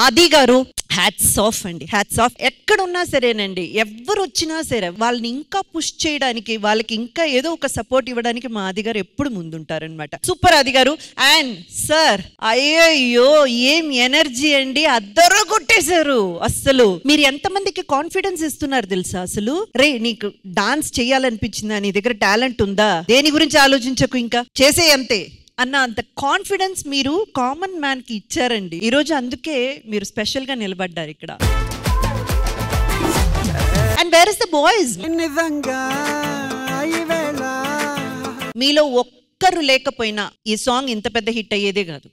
ఆది గారు హ్యాట్స్ ఆఫ్ అండి, హ్యాట్స్ ఆఫ్. ఎక్కడున్నా సరేనండి, ఎవరు వచ్చినా సరే వాళ్ళని ఇంకా పుష్ చేయడానికి, వాళ్ళకి ఇంకా ఏదో ఒక సపోర్ట్ ఇవ్వడానికి మా ఆది గారు ఎప్పుడు ముందుంటారనమాట. సూపర్ ఆది గారు. అండ్ సార్, అయ్యో ఏం ఎనర్జీ అండి, అద్దరు కొట్టేశారు. అసలు మీరు ఎంతమందికి కాన్ఫిడెన్స్ ఇస్తున్నారు తెలుసా? అసలు రే నీకు డాన్స్ చేయాలనిపించిందా, నీ దగ్గర టాలెంట్ ఉందా, దేని గురించి ఆలోచించకు, ఇంకా చేసే అంతే అన్న అంత కాన్ఫిడెన్స్ మీరు కామన్ మ్యాన్ కి ఇచ్చారండి ఈరోజు. అందుకే మీరు స్పెషల్ గా నిలబడ్డారు ఇక్కడ. And where is the boys? మీలో ఒక్కరు లేకపోయినా ఈ సాంగ్ ఇంత పెద్ద హిట్ అయ్యేదే కాదు.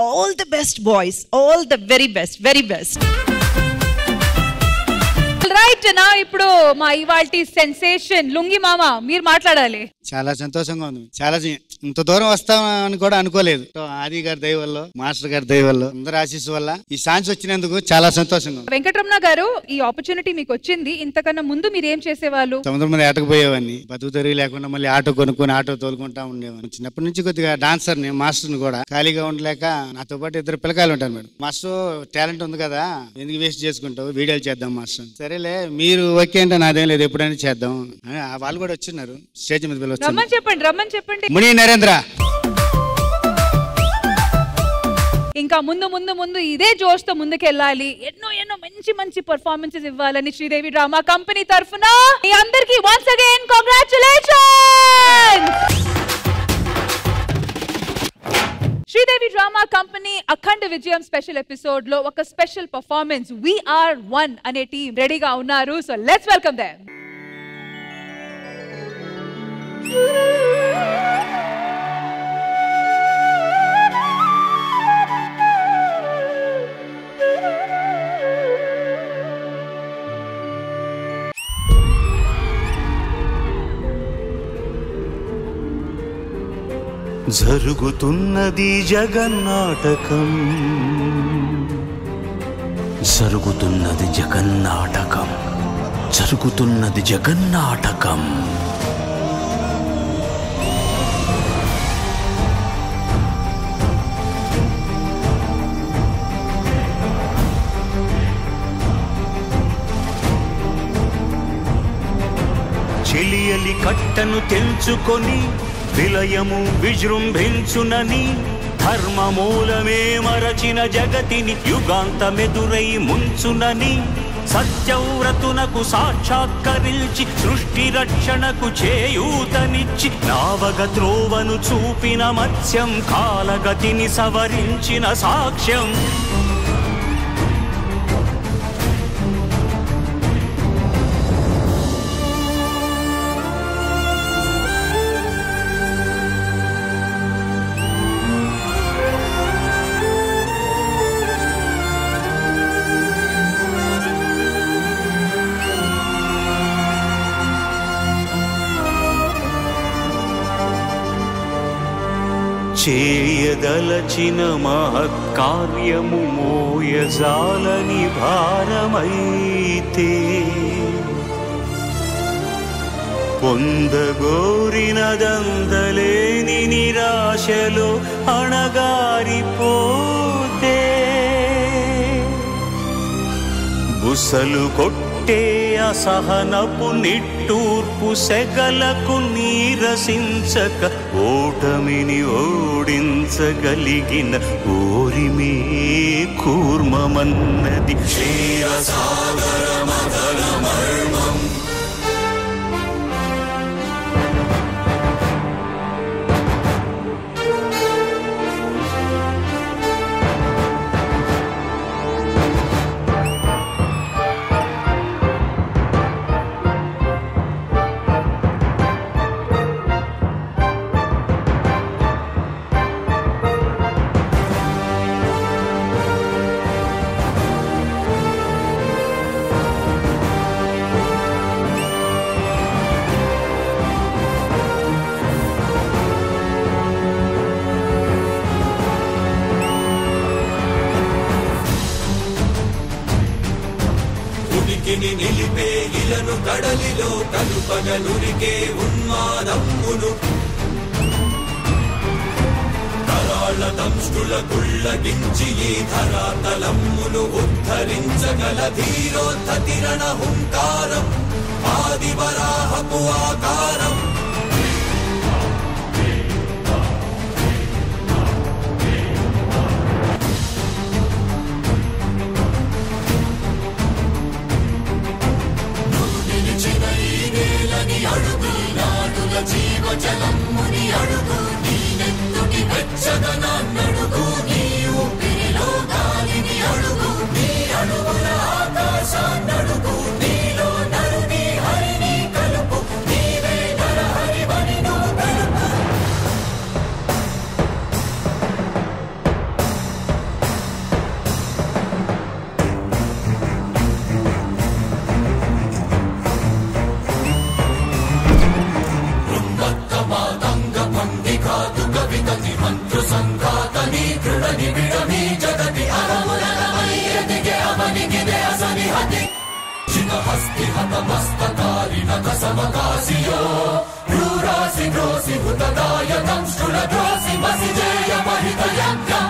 All the best boys, all the very best, very best. Right నా ఇప్పుడు మా ఇవాల్టి సెన్సేషన్ లుంగి మామ మీరు మాట్లాడాలి. చాలా సంతోషంగా ఉంది. చాలా ఇంత దూరం వస్తామని కూడా అనుకోలేదు. ఆది గారి దయ వల్ల, మాస్టర్ గారి దయ వల్ల, అందరి ఆశీస్సు వల్ల ఈ ఛాన్స్ వచ్చినందుకు చాలా సంతోషంగా ఉంది. వెంకటరమణ గారు, ఈ ఆపర్చునిటీ మీకు వచ్చింది, ఇంతకన్నా ముందు మీరు ఏం చేసేవాళ్ళు? సముద్రం మీద ఆటకుపోయేవాడిని. బతుకు తెరుగు లేకుండా మళ్ళీ ఆటో కొనుక్కొని ఆటో తోలుకుంటా ఉండేవాడిని. చిన్నప్పటి నుంచి కొద్దిగా డాన్సర్ ని, మాస్టర్ని కూడా. ఖాళీగా ఉండలేక నాతో పాటు 2 పిల్లకాయలు ఉంటారు మేడం. మాస్టర్ టాలెంట్ ఉంది కదా, ఎందుకు వేస్ట్ చేసుకుంటావు, వీడియోలు చేద్దాం మాస్టర్. సరేలే మీరు ఓకే అంటే నాదేం లేదు, ఎప్పుడైనా చేద్దాం. వాళ్ళు కూడా వచ్చిన్నారు స్టేజ్ మీద. రమ్మని చెప్పండి. ముని నరేంద్ర. ఇంకా ముందు ఇదే జోష్ తో ముందుకెళ్ళాలి. ఎన్నో మంచి పర్ఫార్మెన్సెస్ ఇవ్వాలని శ్రీదేవి డ్రామా కంపెనీ తరఫున మీ అందరికీ once again congratulations. Sridevi drama company అఖండ విజయం స్పెషల్ ఎపిసోడ్ లో ఒక స్పెషల్ పర్ఫార్మెన్స్ We.R.1 అనే టీం రెడీగా ఉన్నారు. So let's welcome them. జరుగుతున్నది జగన్నాటకం, జరుగుతున్నది జగన్నాటకం, జరుగుతున్నది జగన్నాటకం. విరియలి కట్టను తెంచుకొని విలయము విజృంభించునని ధర్మమూలమే మరచిన జగతిని యుగాంతమెదురై ముంచునని సత్యవ్రతునకు సాక్షాత్కరించి సృష్టి రక్షణకు చేయూతనిచ్చి నావగ త్రోవను చూపిన మత్స్యం కాలగతిని సవరించిన సాక్ష్యం చేయదలచిన మహత్కార్యము మోయజాలని భారమైతే పొందగోరినదందలేని నిరాశలో అణగారిపోతే బుసలు కొట్టే అసహనపు నిట్టూర్పు సెగలకు నీరసించక ఓటమిని ఓడించగలిగిన ఓరిమే కూర్మమన్నది క్షీరసాగర మదన మర్మం. నిలిపే ఇలను కడలిలో కలుపగనురికే ఉన్మాదమ్మును కరాళ దంష్టుల గుళ్ళగించి ఈ ధరాతలమ్మును ఉద్ధరించగల ధీరోద్ధతిరణ హుంకారం ఆదివరాహపు ఆకారం. అడుగు నాడుల జీవజలమ్ముని అడుగు నీ నెత్తుటి వెచ్చదనాన్నడుగు నీ ఊపిరిలో గాలిని అడుగు నీ అడుగుల ఆకాశాన్నడుగు నీలో నరుని హరిని కలుపు నీవే నరహరివని నువ్వు తెలుపు. సంఘాతని దృఢని విడమి జగతి అరములమయ్యదిగే అవనిగిదే అసని హతి చిన్నహస్తి హతమస్తకారి నకసమకాసియో రూరాసి గ్రోసి హుతదాయ దంష్టుల ద్రోసి మసిజేయ మహిత యజ్ఞం.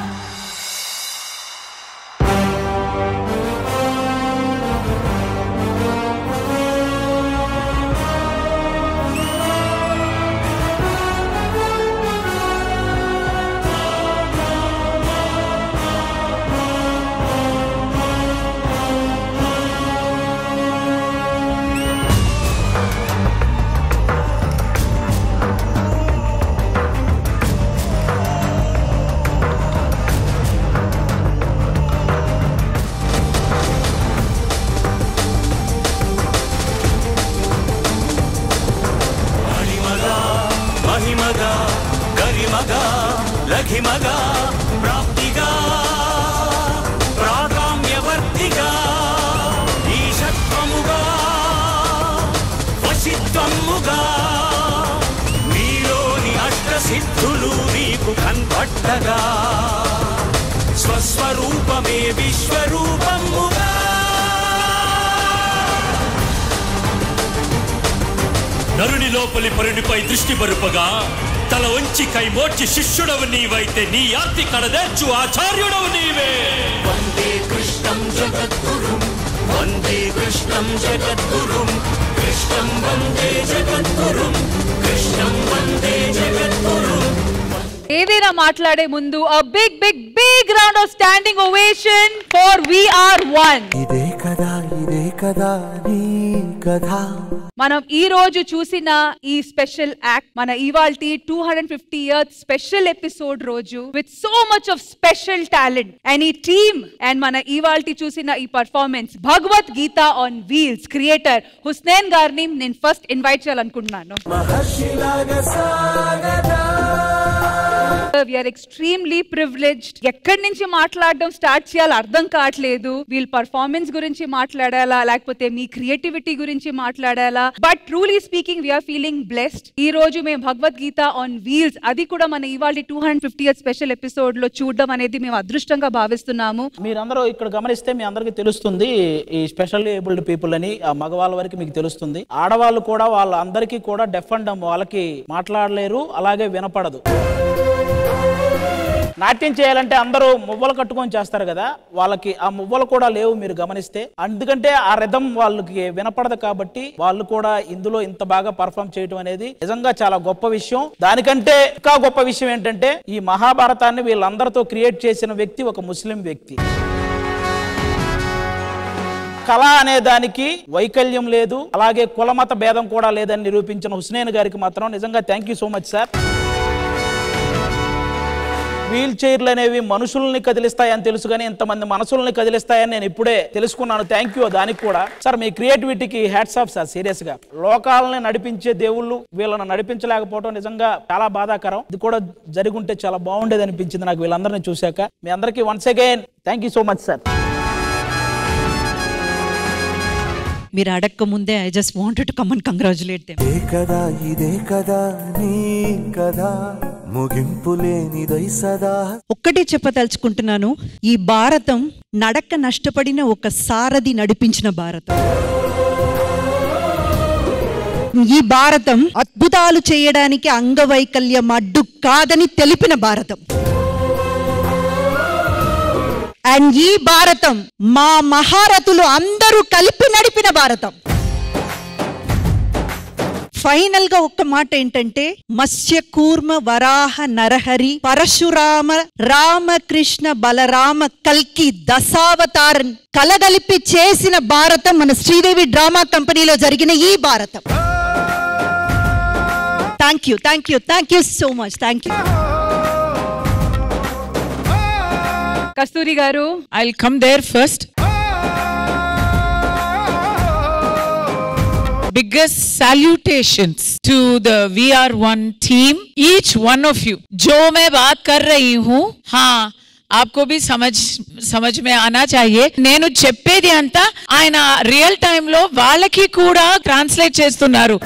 మహిమగా గరిమగా లఘిమగా ప్రాప్తిగా ప్రాగామ్యవర్తిగా ఈశత్వముగా వశిత్వముగా నీలోని అష్టసిద్ధులు నీకు కన్పట్టగా స్వస్వరూపమే విశ్వరూపముగా నరుని లోపలి పరునిపై దృష్టి బరుపగా తల వంచి కైమోర్చి శిష్యుడవు నీవైతే నీ ఆర్తి కడదేర్చు ఆచార్యుడవు నీవే. వందే కృష్ణం జగద్గురుం వందే కృష్ణం జగద్గురుం కృష్ణ कृष्णं वन्दे जगद्गुरुं कृष्णं वन्दे जगद्गुरुं ఏదైనా మాట్లాడే ముందు a big big big round of standing ovation for We Are One. ఇదే కదా నీ కథ. మనం ఈ రోజు చూసిన ఈ స్పెషల్ యాక్ట్ మన ఇవాల్టి 250th స్పెషల్ ఎపిసోడ్ రోజు with so much of special talent and ఈ టీమ్ అండ్ మన ఇవాల్టి చూసిన ఈ performance Bhagavad Gita on wheels creator Husnain గారిని నేను ఫస్ట్ ఇన్వైట్ చేయాలనుకుంటున్నాను. We are extremely privileged. ఎక్కడి నుంచి మాట్లాడడం స్టార్ట్ చేయాలో అర్థం కావట్లేదు. వీళ్ళ పర్ఫార్మెన్స్ గురించి మాట్లాడాలా లేకపోతే మీ క్రియేటివిటీ గురించి మాట్లాడాలా, but truly speaking we are feeling blessed. ఈ రోజు మేము భగవద్గీత ఆన్ వీల్స్ అది కూడా మన ఇవాళ 250th స్పెషల్ ఎపిసోడ్ లో చూడడం అనేది మేము అదృష్టంగా భావిస్తున్నాము. మీరందరూ ఇక్కడ గమనిస్తే మీ అందరికీ తెలుస్తుంది ఈ స్పెషల్లీ ఏబుల్డ్ పీపుల్ అని మగవాళ్ళ వరకు మీకు తెలుస్తుంది. ఆడవాళ్ళు కూడా వాళ్ళందరికీ కూడా డెఫ్ అండ్ డమ్, వాళ్ళకి మాట్లాడలేరు అలాగే వినపడదు. నాట్యం చేయాలంటే అందరూ మువ్వలు కట్టుకొని చేస్తారు కదా, వాళ్ళకి ఆ మువ్వలు కూడా లేవు మీరు గమనిస్తే. ఎందుకంటే ఆ రిథం వాళ్ళకి వినపడదు కాబట్టి వాళ్ళు కూడా ఇందులో ఇంత బాగా పర్ఫామ్ చేయడం అనేది నిజంగా చాలా గొప్ప విషయం. దానికంటే ఇంకా గొప్ప విషయం ఏంటంటే ఈ మహాభారతాన్ని వీళ్ళందరితో క్రియేట్ చేసిన వ్యక్తి ఒక ముస్లిం వ్యక్తి. కళ అనే దానికి వైకల్యం లేదు, అలాగే కులమత భేదం కూడా లేదని నిరూపించిన హుస్నేన్ గారికి మాత్రం నిజంగా thank you so much sir. Wheel చైర్లు అనేవి మనుషుల్ని కదిలిస్తాయని తెలుసు కానీ ఇంతమంది మనసుల్ని కదిలిస్తాయని నేను ఇప్పుడే తెలుసుకున్నాను. థ్యాంక్ యూ దానికి కూడా సార్. మీ క్రియేటివిటీకి హ్యాట్స్ ఆఫ్ సార్. సీరియస్ గా లోకాలని నడిపించే దేవుళ్ళు వీళ్ళని నడిపించలేకపోవడం నిజంగా చాలా బాధాకరం. ఇది కూడా జరుగుంటే చాలా బాగుండేది అనిపించింది నాకు వీళ్ళందరినీ చూశాక. మీ అందరికీ once again thank you so much sir. మీరు అడక్క ముందే I just wanted to come and congratulate them. ఇదే కదా నీ కదా ముగింపు లేనిదై సదా. ఒక్కటే చెప్పదలుచుకుంటున్నాను, ఈ భారతం నడక నష్టపడిన ఒక సారథి నడిపించిన భారతం. ఈ భారతం అద్భుతాలు చేయడానికి అంగవైకల్యం అడ్డు కాదని తెలిపిన భారతం. అండ్ ఈ భారతం మా మహారథులు అందరూ కలిపి నడిపిన భారతం. ఫైనల్ గా ఒక్క మాట ఏంటంటే మత్స్య కూర్మ వరాహ నరహరి పరశురామ రామకృష్ణ బలరామ కల్కి దశావతారన్ కలగలిపి చేసిన భారతం మన శ్రీదేవి డ్రామా కంపెనీలో జరిగిన ఈ భారతం. Thank you so much. Thank you Kasturi garu. I'll come there first. Biggest salutations to the We Are One team, each one of you. जो मैं बात कर रही हूँ, हाँ आपको भी समझ में आना चाहिए. నేను చెప్పేది అంతా ఆయన రియల్ టైమ్ లో వాళ్ళకి కూడా ట్రాన్స్లేట్ చేస్తున్నారు.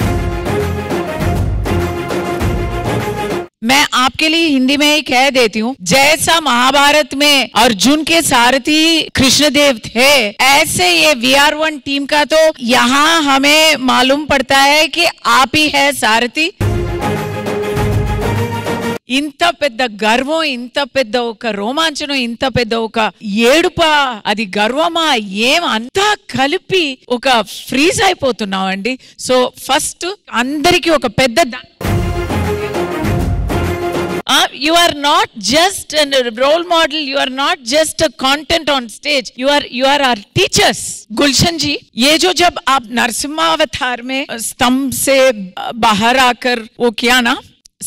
मैं आपके लिए हिंदी में ही कह देती हूँ, जैसा महाभारत में अर्जुन के सारथी कृष्णदेव थे, ऐसे ये We Are One टीम का तो यहाँ हमें मालूम पड़ता है कि आप ही है सारथी. ఇంత పెద్ద గర్వం, ఇంత పెద్ద ఒక రోమాంచనం, ఇంత పెద్ద ఒక ఏడుప, అది గర్వమా ఏం అంతా కలిపి ఒక ఫ్రీజ్ అయిపోతున్నాం అండి. సో ఫస్ట్ అందరికి ఒక పెద్ద you are not just a role model, you are not just a content on stage, you are our teachers. गुलशन जी, ये जो जब आप नरसिम्हावतार में स्तंभ से बाहर आकर वो किया ना,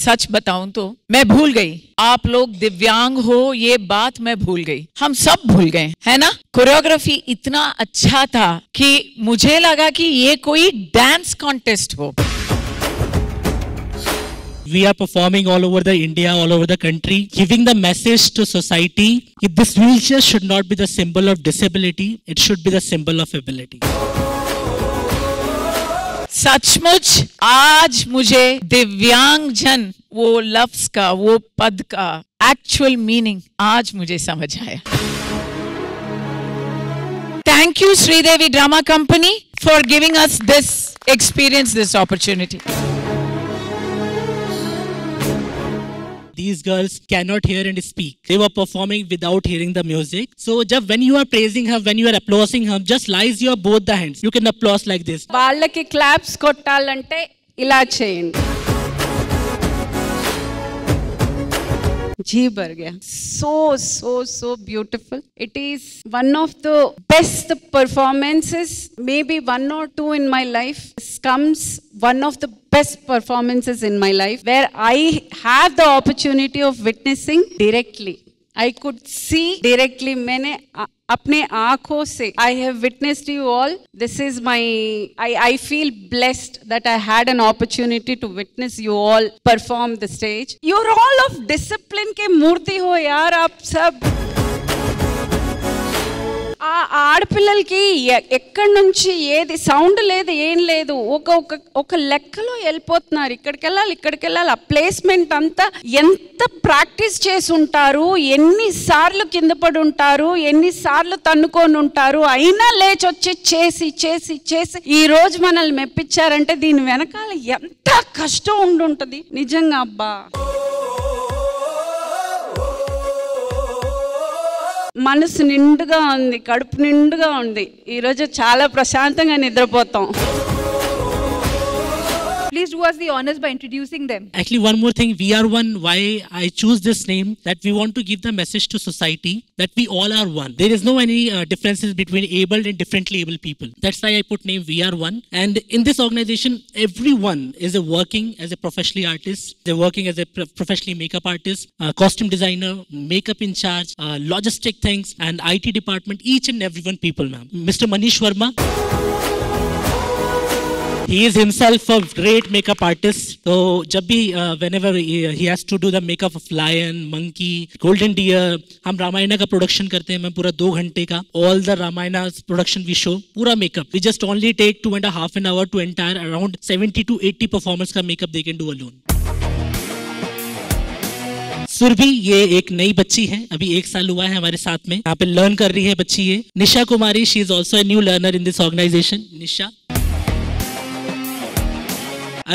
सच बताऊं तो मैं भूल गई. आप लोग दिव्यांग हो ये बात मैं भूल गई, हम सब भूल गए, है ना. कोरियोग्राफी इतना अच्छा था कि मुझे लगा कि ये कोई डांस कॉन्टेस्ट हो. We are performing all over the India, all over the country, giving the message to society that this wheelchair should not be the symbol of disability, it should be the symbol of ability. सचमुच आज मुझे दिव्यांग जन वो लफ्ज का, वो पद का एक्चुअल मीनिंग आज मुझे समझ आया. Thank you Sridevi Drama Company for giving us this experience, this opportunity. these girls cannot hear and speak. They were performing without hearing the music. So when you are praising her, when you are applauding her, just raise your both the hands. You can applaud like this. వాళ్ళకి claps కొట్టాలంటే ఇలా చేయండి. जी भर गया. So beautiful. It is one of the best performances, maybe 1 or 2 in my life. This comes one of the best performances in my life where I have the opportunity of witnessing directly. I could see directly. मैंने अपने आँखों से I have witnessed you all. This is my, I feel blessed that I had an opportunity to witness you all perform the stage. You're all of discipline के मूर्ति हो यार आप सब. ఆ ఆడపిల్లలకి ఎక్కడి నుంచి ఏది సౌండ్ లేదు, ఏం లేదు, ఒక లెక్కలో వెళ్ళిపోతున్నారు. ఇక్కడికి వెళ్ళాలి. ఆ ప్లేస్మెంట్ అంతా ఎంత ప్రాక్టీస్ చేసి ఉంటారు, ఎన్నిసార్లు కింద పడి ఉంటారు, ఎన్నిసార్లు తన్నుకొని ఉంటారు, అయినా లేచొచ్చి చేసి ఈ రోజు మనల్ని మెప్పించారంటే దీని వెనకాల ఎంత కష్టం ఉండుంటది నిజంగా. అబ్బా, మనసు నిండుగా ఉంది, కడుపు నిండుగా ఉంది. ఈరోజు చాలా ప్రశాంతంగా నిద్రపోతాం. Please do us the honors by introducing them. Actually, one more thing, We Are One, why I choose this name, that we want to give the message to society that we all are one. There is no any differences between abled and differently abled people. That's why I put name We Are One. And in this organization, everyone is working as a professionally artist. They're working as a professionally makeup artist, costume designer, makeup in charge, logistic things, and IT department, each and everyone people, ma'am. Mr. Manish Verma. He is himself a great makeup artist. So, whenever he has to do the makeup of lion, monkey, golden deer, हम रामायण का production करते हैं, मैं पूरा 2 घंटे का all the Ramayana production we show, पूरा makeup. We just only take 2.5 an hour to entire around 70 to 80 performers का makeup they can do alone. Surabhi, ये एक नई बच्ची है, अभी 1 साल हुआ है हमारे साथ में, यहाँ पे लर्न कर रही है बच्ची ये. Nisha Kumari, she is also a new learner in this organization. Nisha.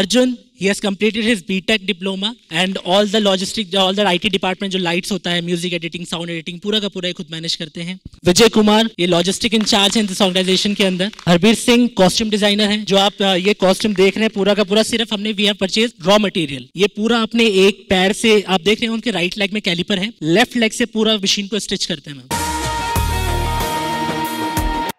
Arjun, he has completed his BTech diploma and all the logistics, all the IT department जो lights होता है, music editing, sound editing, पूरा का पूरा खुद मैनेज करते हैं. विजय कुमार, ये लॉजिस्टिक इंचार्ज है इस ऑर्गेनाइजेशन के अंदर. हरबीर सिंह, कॉस्ट्यूम डिजाइनर है. जो आप ये कॉस्ट्यूम देख रहे हैं पूरा का पूरा सिर्फ हमने we have purchase raw material. ये पूरा अपने एक पैर से आप देख रहे हैं, उनके राइट लेग में कैलिपर है, लेफ्ट लेग से पूरा मशीन को स्टिच करते हैं.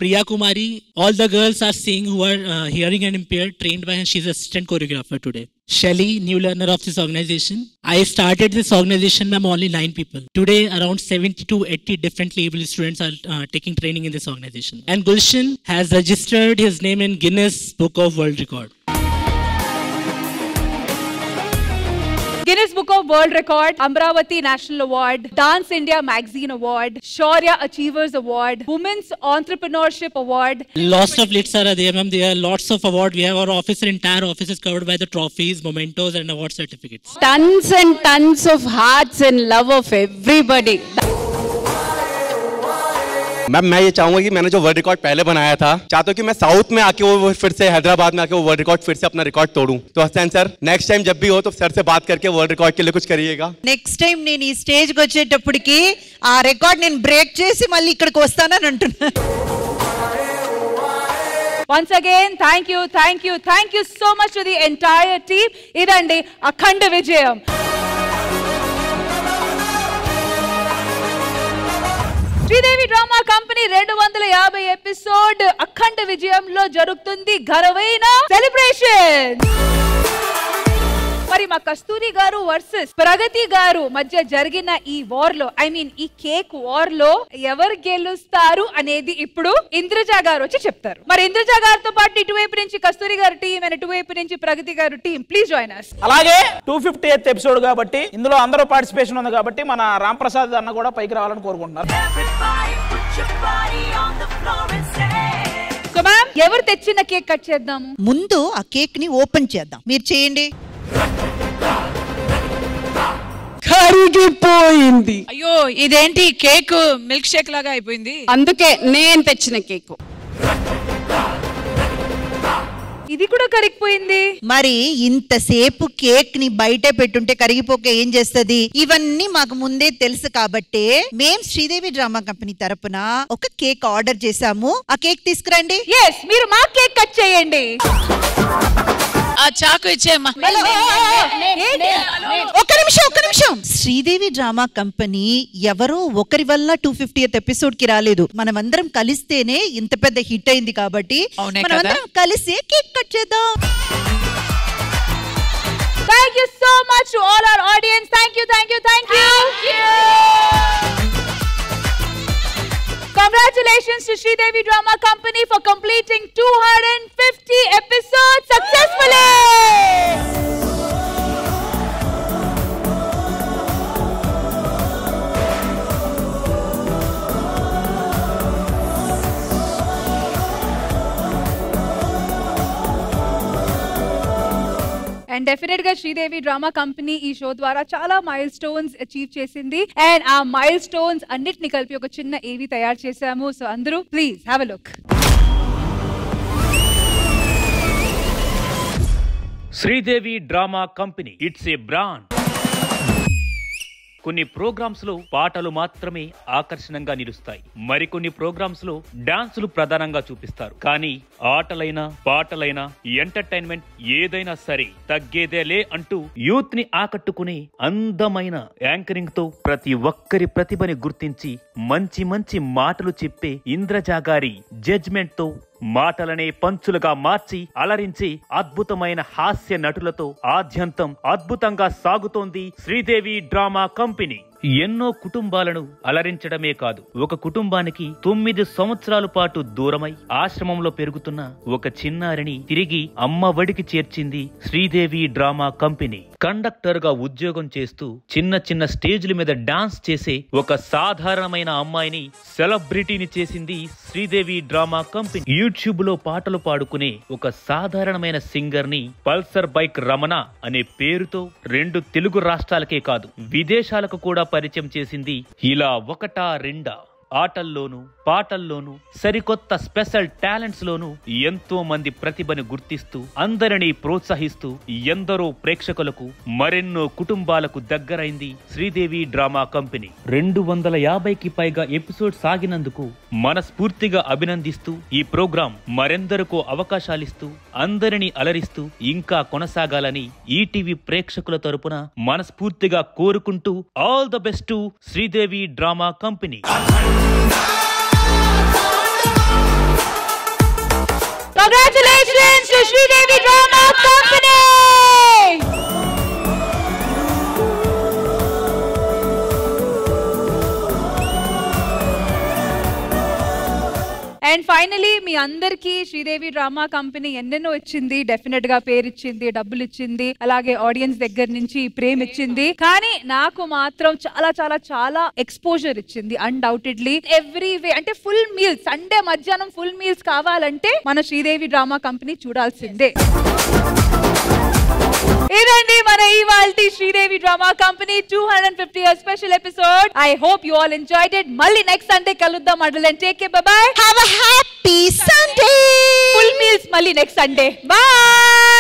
Priya Kumari, all the girls are seeing who are hearing and impaired, trained by her. She's assistant choreographer today. Shelly, new learner of this organization. I started this organization, ma'am, only 9 people. Today, around 70 to 80 differently able students are taking training in this organization. And Gulshan has registered his name in Guinness Book of World Record. Guinness Book of World Record, Amravati National Award, Dance India Magazine Award, Shaurya Achievers Award, Women's Entrepreneurship Award. Lots of lists are there, ma'am. There are lots of awards. We have our office, entire office is covered by the trophies, mementos, and award certificates. Tons and tons of hearts and love of everybody. Ma'am, मैं ये चाहूंगा कि मैंने जो world record पहले बनाया था, चाहता हूँ कि मैं साउथ में आके वो फिर से हैदराबाद में आके वो वर्ल्ड रिकॉर्ड फिर से अपना रिकॉर्ड तोड़ूं. तो हसन सर, नेक्स्ट टाइम जब भी हो तो सर से बात करके वर्ल्ड रिकॉर्ड के लिए कुछ करिएगा. నెక్స్ట్ టైం నేను ఈ స్టేజ్ కి వచ్చేటప్పటికి ఆ రికార్డ్ నేను బ్రేక్ చేసి మళ్ళీ ఇక్కడికి వస్తానని అంటున్నా. Once again, thank you so much to the entire team. idandi akhanda vijayam. Sridevi drama company 250 episode అఖండ విజయంలో జరుగుతుంది ఘనమైన సెలబ్రేషన్. మరి మా కస్తూరి గారు వర్సెస్ ప్రగతి గారు మధ్య జరిగిన ఈ వార్ లో, ఐ మీన్ ఈ కేక్ వార్ లో ఎవరు గెలుస్తారు అనేది ఇప్పుడు ఇంద్రజ గారు వచ్చి చెప్తారు. మరి ఇంద్రజ గారితో పాటు ఇటువైపు నుంచి కస్తూరి గారు టీం అండ్ ఇటువైపు నుంచి ప్రగతి గారు టీం, ప్లీజ్ జాయిన్ us. అలాగే 250th ఎపిసోడ్ కాబట్టి ఇందులో అందరూ పార్టిసిపేషన్ ఉంది కాబట్టి మన రామ్ ప్రసాద్ అన్న కూడా పైకి రావాలని కోరుకుంటున్నారు. సో మ్యామ్, ఎవరు తెచ్చిన కేక్ కట్ చేద్దాము? ముందు ఆ కేక్ ని ఓపెన్ చేద్దాం. మీరు చేయండి. కరిగిపోయింది. అయ్యో, ఇదేంటి కేక్ మిల్క్ షేక్ లాగా అయిపోయింది. అందుకే నేను తెచ్చిన కేక్. ఇది కూడా కరిగిపోయింది. మరి ఇంతసేపు కేక్ ని బయటే పెట్టుంటే కరిగిపోక ఏం చేస్తది? ఇవన్నీ మాకు ముందే తెలుసు కాబట్టి మేం శ్రీదేవి డ్రామా కంపెనీ తరపున ఒక కేక్ ఆర్డర్ చేశాము. ఆ కేక్ తీసుకురండి. yes మీరు మా కేక్ కట్ చేయండి. ఆ చాకు ఇచ్చేమ్మా. ఒక్క నిమిషం. శ్రీదేవి డ్రామా కంపెనీ ఎవరో ఒకరి వల్ల 250th ఎపిసోడ్ కి రాలేదు. మనమందరం కలిస్తేనే ఇంత పెద్ద హిట్ అయింది కాబట్టి మనమందరం కలిసి కేక్ కట్ చేద్దాం. Thank you so much to all our audience. Thank you. Congratulations to Sridevi Drama Company for completing 250 episodes successfully. And definite గా శ్రీదేవి డ్రామా కంపెనీ ఈ షో ద్వారా చాలా మైల్ స్టోన్స్ అచీవ్ చేసింది. అండ్ ఆ మైల్ స్టోన్స్ అన్నిటిని కలిపి ఒక చిన్న ఏవి తయారు చేశాము. సో అందరూ please have a look. Sridevi drama company, it's a brand. కొన్ని ప్రోగ్రామ్స్ లో పాటలు మాత్రమే ఆకర్షణంగా నిలుస్తాయి. మరికొన్ని ప్రోగ్రామ్స్ లో డాన్సులు ప్రధానంగా చూపిస్తారు. కానీ ఆటలైనా పాటలైనా ఎంటర్టైన్మెంట్ ఏదైనా సరే తగ్గేదేలే అంటూ యూత్ ని ఆకట్టుకునే అందమైన యాంకరింగ్ తో ప్రతి ఒక్కరి ప్రతిభని గుర్తించి మంచి మంచి మాటలు చెప్పే ఇంద్రజా గారి జడ్జ్మెంట్ తో మాటలనే పంచులుగా మార్చి అలరించి అద్భుతమైన హాస్య నటులతో ఆద్యంతం అద్భుతంగా సాగుతోంది శ్రీదేవి డ్రామా కంపెనీ. ఎన్నో కుటుంబాలను అలరించడమే కాదు, ఒక కుటుంబానికి 9 సంవత్సరాల పాటు దూరమై ఆశ్రమంలో పెరుగుతున్న ఒక చిన్నారిని తిరిగి అమ్మ ఒడికి చేర్చింది శ్రీదేవి డ్రామా కంపెనీ. కండక్టర్ గా ఉద్యోగం చేస్తూ చిన్న చిన్న స్టేజ్ల మీద డాన్స్ చేసే ఒక సాధారణమైన అమ్మాయిని సెలబ్రిటీని చేసింది శ్రీదేవి డ్రామా కంపెనీ. యూట్యూబ్ లో పాటలు పాడుకునే ఒక సాధారణమైన సింగర్ ని పల్సర్ బైక్ రమణ అనే పేరుతో 2 తెలుగు రాష్ట్రాలకే కాదు విదేశాలకు కూడా పరిచయం చేసింది. ఇలా ఒకటా రెండా ఆటల్లోనూ పాటల్లోనూ సరికొత్త స్పెషల్ టాలెంట్స్ లోనూ ఎంతో మంది ప్రతిభను గుర్తిస్తూ అందరినీ ప్రోత్సహిస్తూ ఎందరో ప్రేక్షకులకు మరెన్నో కుటుంబాలకు దగ్గరైంది శ్రీదేవి డ్రామా కంపెనీ. 250కి పైగా ఎపిసోడ్ సాగినందుకు మనస్ఫూర్తిగా అభినందిస్తూ ఈ ప్రోగ్రాం మరెందరికో అవకాశాలిస్తూ అందరినీ అలరిస్తూ ఇంకా కొనసాగాలని ఈటీవీ ప్రేక్షకుల తరపున మనస్ఫూర్తిగా కోరుకుంటూ all the best to Sridevi drama company. Congratulations to Sridevi Drama Company! And finally మీ అందరికీ శ్రీదేవి డ్రామా కంపెనీ ఎన్నెన్నో ఇచ్చింది. డెఫినెట్ గా పేరు ఇచ్చింది, డబ్బులు ఇచ్చింది, అలాగే ఆడియన్స్ దగ్గర నుంచి ప్రేమ ఇచ్చింది. కానీ నాకు మాత్రం చాలా చాలా చాలా ఎక్స్పోజర్ ఇచ్చింది అన్డౌటెడ్లీ ఎవ్రీ వే. అంటే ఫుల్ మీల్స్, సండే మధ్యాహ్నం ఫుల్ మీల్స్ కావాలంటే మన శ్రీదేవి డ్రామా కంపెనీ చూడాల్సిందే. ఇదండి మన ఇవాల్టి Sridevi drama company 250th special episode. I hope you all enjoyed it. మళ్ళీ నెక్స్ట్ సండే కలుద్దాం. అడ్ల and take care. Bye bye. Have a happy Sunday. Full meals మళ్ళీ నెక్స్ట్ సండే. బై.